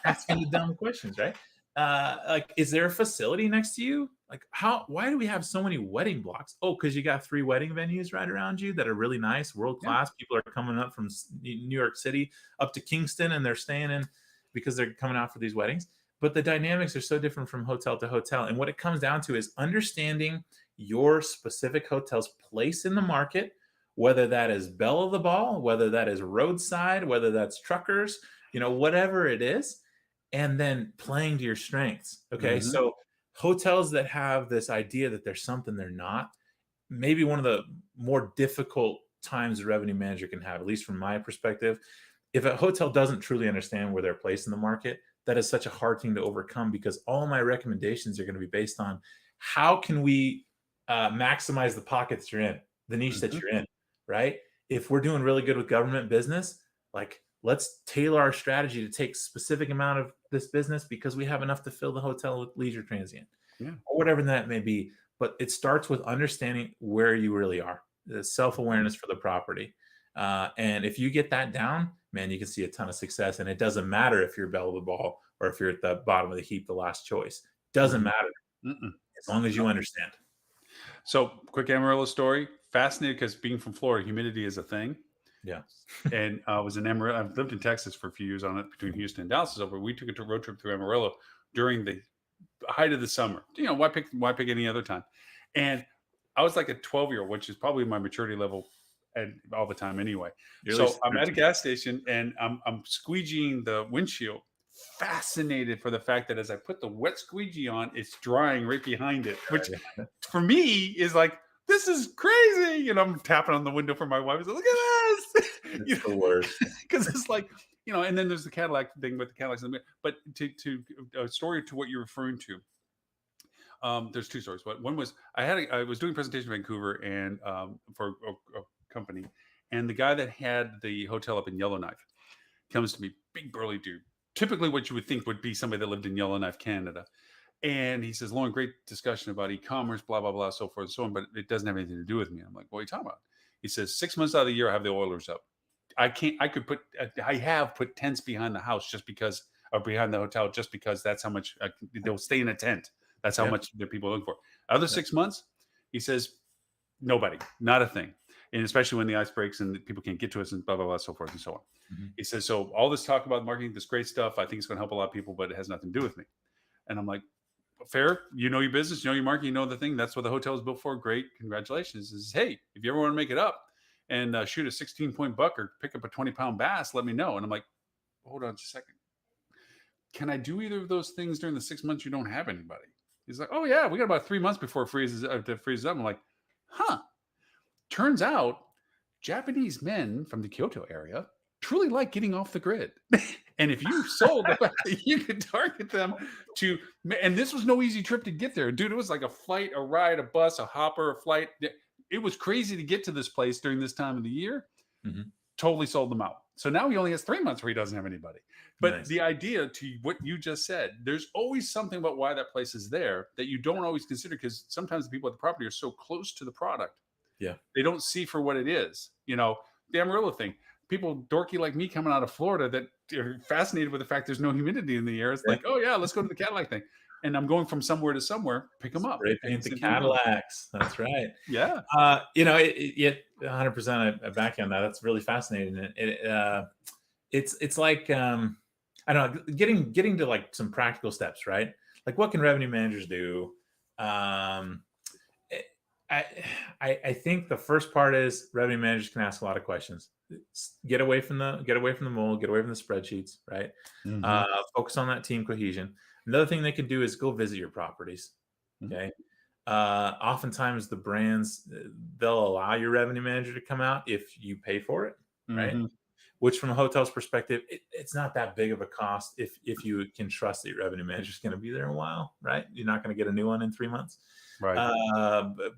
Asking the dumb questions, right? Like, is there a facility next to you? Like, why do we have so many wedding blocks? Oh, because you got 3 wedding venues right around you that are really nice, world Yeah. class. People are coming up from New York City up to Kingston, and they're staying in because they're coming out for these weddings. But the dynamics are so different from hotel to hotel. And what it comes down to is understanding your specific hotel's place in the market, whether that is belle of the ball, whether that is roadside, whether that's truckers, whatever it is, and then playing to your strengths. Okay. Mhm. So hotels that have this idea that there's something they're not, maybe one of the more difficult times a revenue manager can have, at least from my perspective. If a hotel doesn't truly understand where they're placed in the market, that is such a hard thing to overcome, because all my recommendations are going to be based on how can we maximize the pocket that you're in, the niche that Mhm. you're in, right? If we're doing really good with government business, like, let's tailor our strategy to take specific amount of this business because we have enough to fill the hotel with leisure transient, Yeah. or whatever that may be. But it starts with understanding where you really are, the self-awareness for the property. And if you get that down, man, you can see a ton of success. And it doesn't matter if you're belle of the ball or if you're at the bottom of the heap, the last choice. Doesn't Mhm. matter Mm-mm. as long as you understand. So, quick Amarillo story. Fascinated because being from Florida, humidity is a thing. Yeah. And I was in Amarillo. I've lived in Texas for a few years on it between Houston and Dallas is over. We took a road trip through Amarillo during the height of the summer. Why pick any other time? And I was like a 12-year-old, which is probably my maturity level and all the time anyway. You're at So least I'm at a 13. gas station and I'm squeegeeing the windshield, fascinated for the fact that as I put the wet squeegee on, it's drying right behind it, which for me is like, this is crazy. I'm tapping on the window for my wife. I said, look at this. It's the worst. Because it's like, and then there's the Cadillac thing with the Cadillacs. But to a story to what you're referring to, there's 2 stories. But one was I was doing a presentation in Vancouver and for a company, and the guy that had the hotel up in Yellowknife comes to me, big burly dude, typically what you would think would be somebody that lived in Yellowknife, Canada. And he says, Lauren, great discussion about e-commerce, blah, blah, blah, so forth and so on, but it doesn't have anything to do with me. I'm like, what are you talking about? He says, 6 months out of the year, I have the Oilers up. I have put tents behind the house just because, or behind the hotel, just because that's how much they'll stay in a tent. That's how Yeah. much the people are looking for. Other 6 months, he says, nobody, not a thing. And especially when the ice breaks and people can't get to us and blah, blah, blah, so forth and so on. Mhm. He says, so all this talk about marketing, this great stuff, I think it's going to help a lot of people, but it has nothing to do with me. And I'm like, fair. You know your business, you know your market, you know the thing. That's what the hotel is built for. Great. Congratulations. He says, hey, if you ever want to make it up and shoot a 16-point buck or pick up a 20-pound bass, let me know. And I'm like, hold on just a second. Can I do either of those things during the 6 months you don't have anybody? He's like, oh, yeah, we got about 3 months before it freezes up. I'm like, huh. Turns out Japanese men from the Kyoto area truly like getting off the grid. And if you sold the fact that you could target them to, and this was no easy trip to get there, dude. It was like a flight, a ride, a bus, a hopper, a flight. It was crazy to get to this place during this time of the year. Mhm. Totally sold them out. So now he only has 3 months where he doesn't have anybody. But Nice. the idea to what you just said, there's always something about why that place is there that you don't always consider, because sometimes the people at the property are so close to the product. Yeah. They don't see for what it is. The Amarillo thing. People dorky like me coming out of Florida that are fascinated with the fact there's no humidity in the air. It's Yeah. like, oh yeah, let's go to the Cadillac thing. And I'm going from somewhere to somewhere, pick them up. Spray And paint the send them over. Cadillacs. That's right. Yeah. 100% I back you on that. That's really fascinating. It's like, I don't know, getting to like some practical steps, right? Like, what can revenue managers do? I think the first part is revenue managers can ask a lot of questions. Get away from the mold, get away from the spreadsheets, right? Mhm. Focus on that team cohesion. Another thing they can do is go visit your properties. Mhm. Okay. Oftentimes the brands, they'll allow your revenue manager to come out if you pay for it, right? Mhm. Which, from a hotel's perspective, it's not that big of a cost if you can trust that your revenue manager is going to be there a while, right? You're not going to get a new one in 3 months. Right.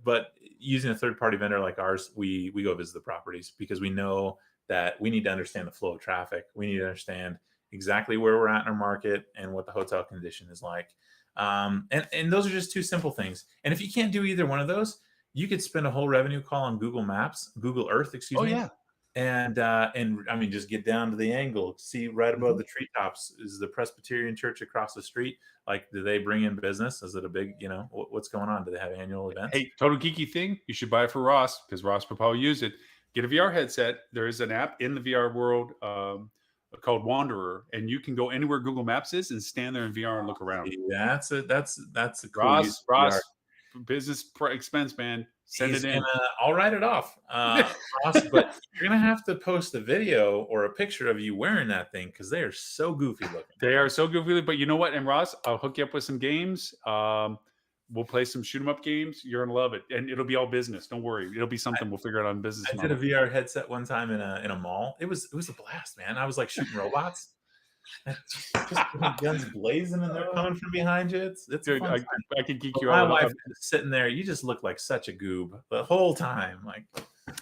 But using a third-party vendor like ours, we go visit the properties because we know that we need to understand the flow of traffic. We need to understand exactly where we're at in our market and what the hotel condition is like. And those are just 2 simple things. And if you can't do either one of those, you could spend a whole revenue call on Google Maps, Google Earth, excuse Oh me, yeah. and I mean, just get down to the angle, see right above Mhm. the treetops is the Presbyterian church across the street. Like, do they bring in business? Is it a big, what's going on? Do they have annual events? Hey, total geeky thing. You should buy it for Ross because Ross will probably use it. Get a VR headset. There is an app in the VR world called Wanderer, and you can go anywhere Google Maps is and stand there in VR and look around. See, that's a cool use of VR. Ross, business expense, man. Send He's it in. gonna. I'll write it off, Ross. But you're gonna have to post a video or a picture of you wearing that thing because they are so goofy looking. They are so goofy, but you know what? And Ross, I'll hook you up with some games. We'll play some shoot 'em up games. You're gonna love it, and it'll be all business. Don't worry, it'll be something we'll figure out on business. I did a VR headset one time in a mall. It was a blast, man. I was like shooting robots. Just guns blazing and they're coming from behind you. It's a Dude, fun time. I could geek But you my out. wife is sitting there. You just look like such a goob the whole time. Like,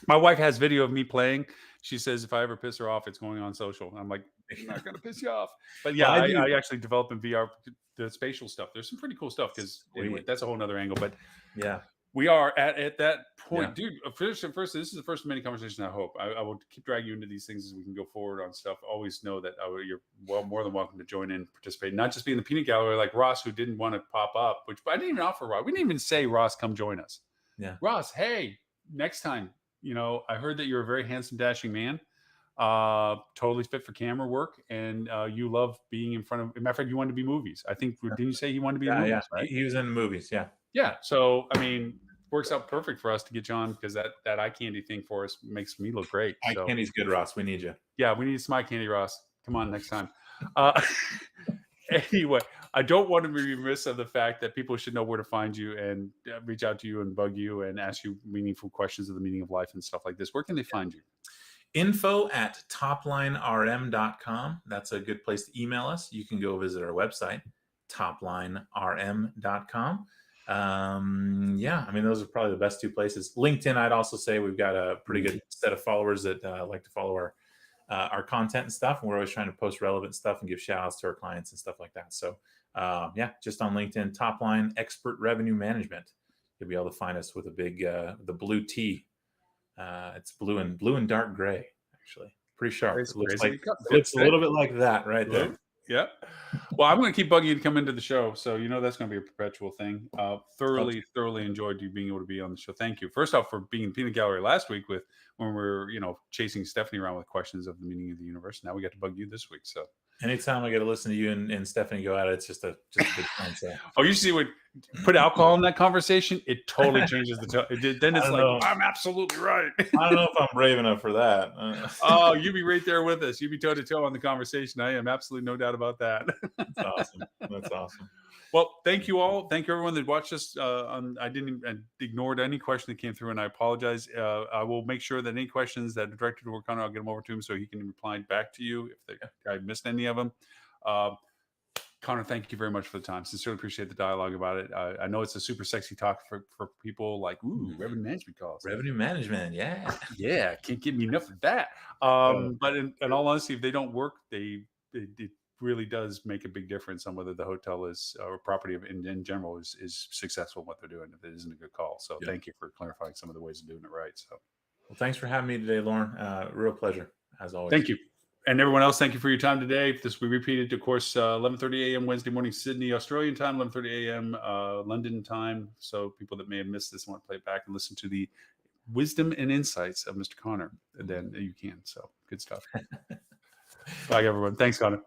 My wife has video of me playing. She says if I ever piss her off, it's going on social. I'm like, I'm not gonna piss you off. But yeah, Well, I do. I actually developed in VR the spatial stuff. There's some pretty cool stuff because anyway, Sweet. that's a whole nother angle. But yeah, we are at that point, Yeah. dude. First, this is the first of many conversations. I hope I will keep dragging you into these things as we can go forward on stuff. Always know that you're more than welcome to join in, participate, not just be in the peanut gallery like Ross, who didn't want to pop up. Which I didn't even offer Ross. We didn't even say Ross, come join us. Yeah. Ross, hey, next time. I heard that you're a very handsome, dashing man. Totally fit for camera work, and you love being in front of. As a matter of fact, you wanted to be movies. I think didn't you say he wanted to be in movies? Yeah. Right? He was in the movies. Yeah. Yeah. So I mean, works out perfect for us to get you on because that eye candy thing for us makes me look great. Eye So candy's good, Ross. We need you. yeah, we need some eye candy, Ross. Come on next time. Anyway, I don't want to be remiss of the fact that people should know where to find you and reach out to you and bug you and ask you meaningful questions of the meaning of life and stuff like this. Where can they find you? info@toplinerm.com. That's a good place to email us. You can go visit our website, toplinerm.com. Yeah, I mean, those are probably the best two places. LinkedIn, I'd also say we've got a pretty good set of followers that like to follow our content and stuff. And we're always trying to post relevant stuff and give shout outs to our clients and stuff like that. So yeah, just on LinkedIn, Topline Expert Revenue Management. You'll be able to find us with a big, the blue T. It's blue and dark gray, actually. Pretty sharp. It looks a little bit like that right there. Yeah. Well, I'm going to keep bugging you to come into the show. So, that's going to be a perpetual thing. Thoroughly enjoyed you being able to be on the show. Thank you. First off, for being in Peanut Gallery last week when we were, chasing Stephanie around with questions of the meaning of the universe. Now we got to bug you this week. So anytime I get to listen to you and Stephanie go at it, it's just a good time. So. Oh, you see what put alcohol in that conversation? It totally changes the tone. Then it's like, I'm absolutely right. I don't know if I'm brave enough for that. Oh, you be right there with us. You be toe to toe on the conversation. I am absolutely no doubt about that. That's awesome. That's awesome. Well, thank you all. Thank you everyone that watched us. I ignored any question that came through, and I apologize. I will make sure that any questions that are directed toward Connor, I'll get them over to him so he can reply back to you if I missed any of them. Connor, thank you very much for the time. Sincerely appreciate the dialogue about it. I know it's a super sexy talk for people like, revenue management calls. Revenue management, yeah. Yeah, can't get me enough of that. But in all honesty, if they don't work, it really does make a big difference on whether the hotel is or property in general is successful in what they're doing if it isn't a good call. So thank you for clarifying some of the ways of doing it right. So, well, thanks for having me today, Lauren. Real pleasure as always. Thank you. And everyone else, thank you for your time today. This we repeated, of course, 11:30 a.m. Wednesday morning, Sydney, Australian time, 11:30 a.m. London time. So people that may have missed this want to play it back and listen to the wisdom and insights of Mr. Connor, then you can. So good stuff. Bye, everyone. Thanks, Connor.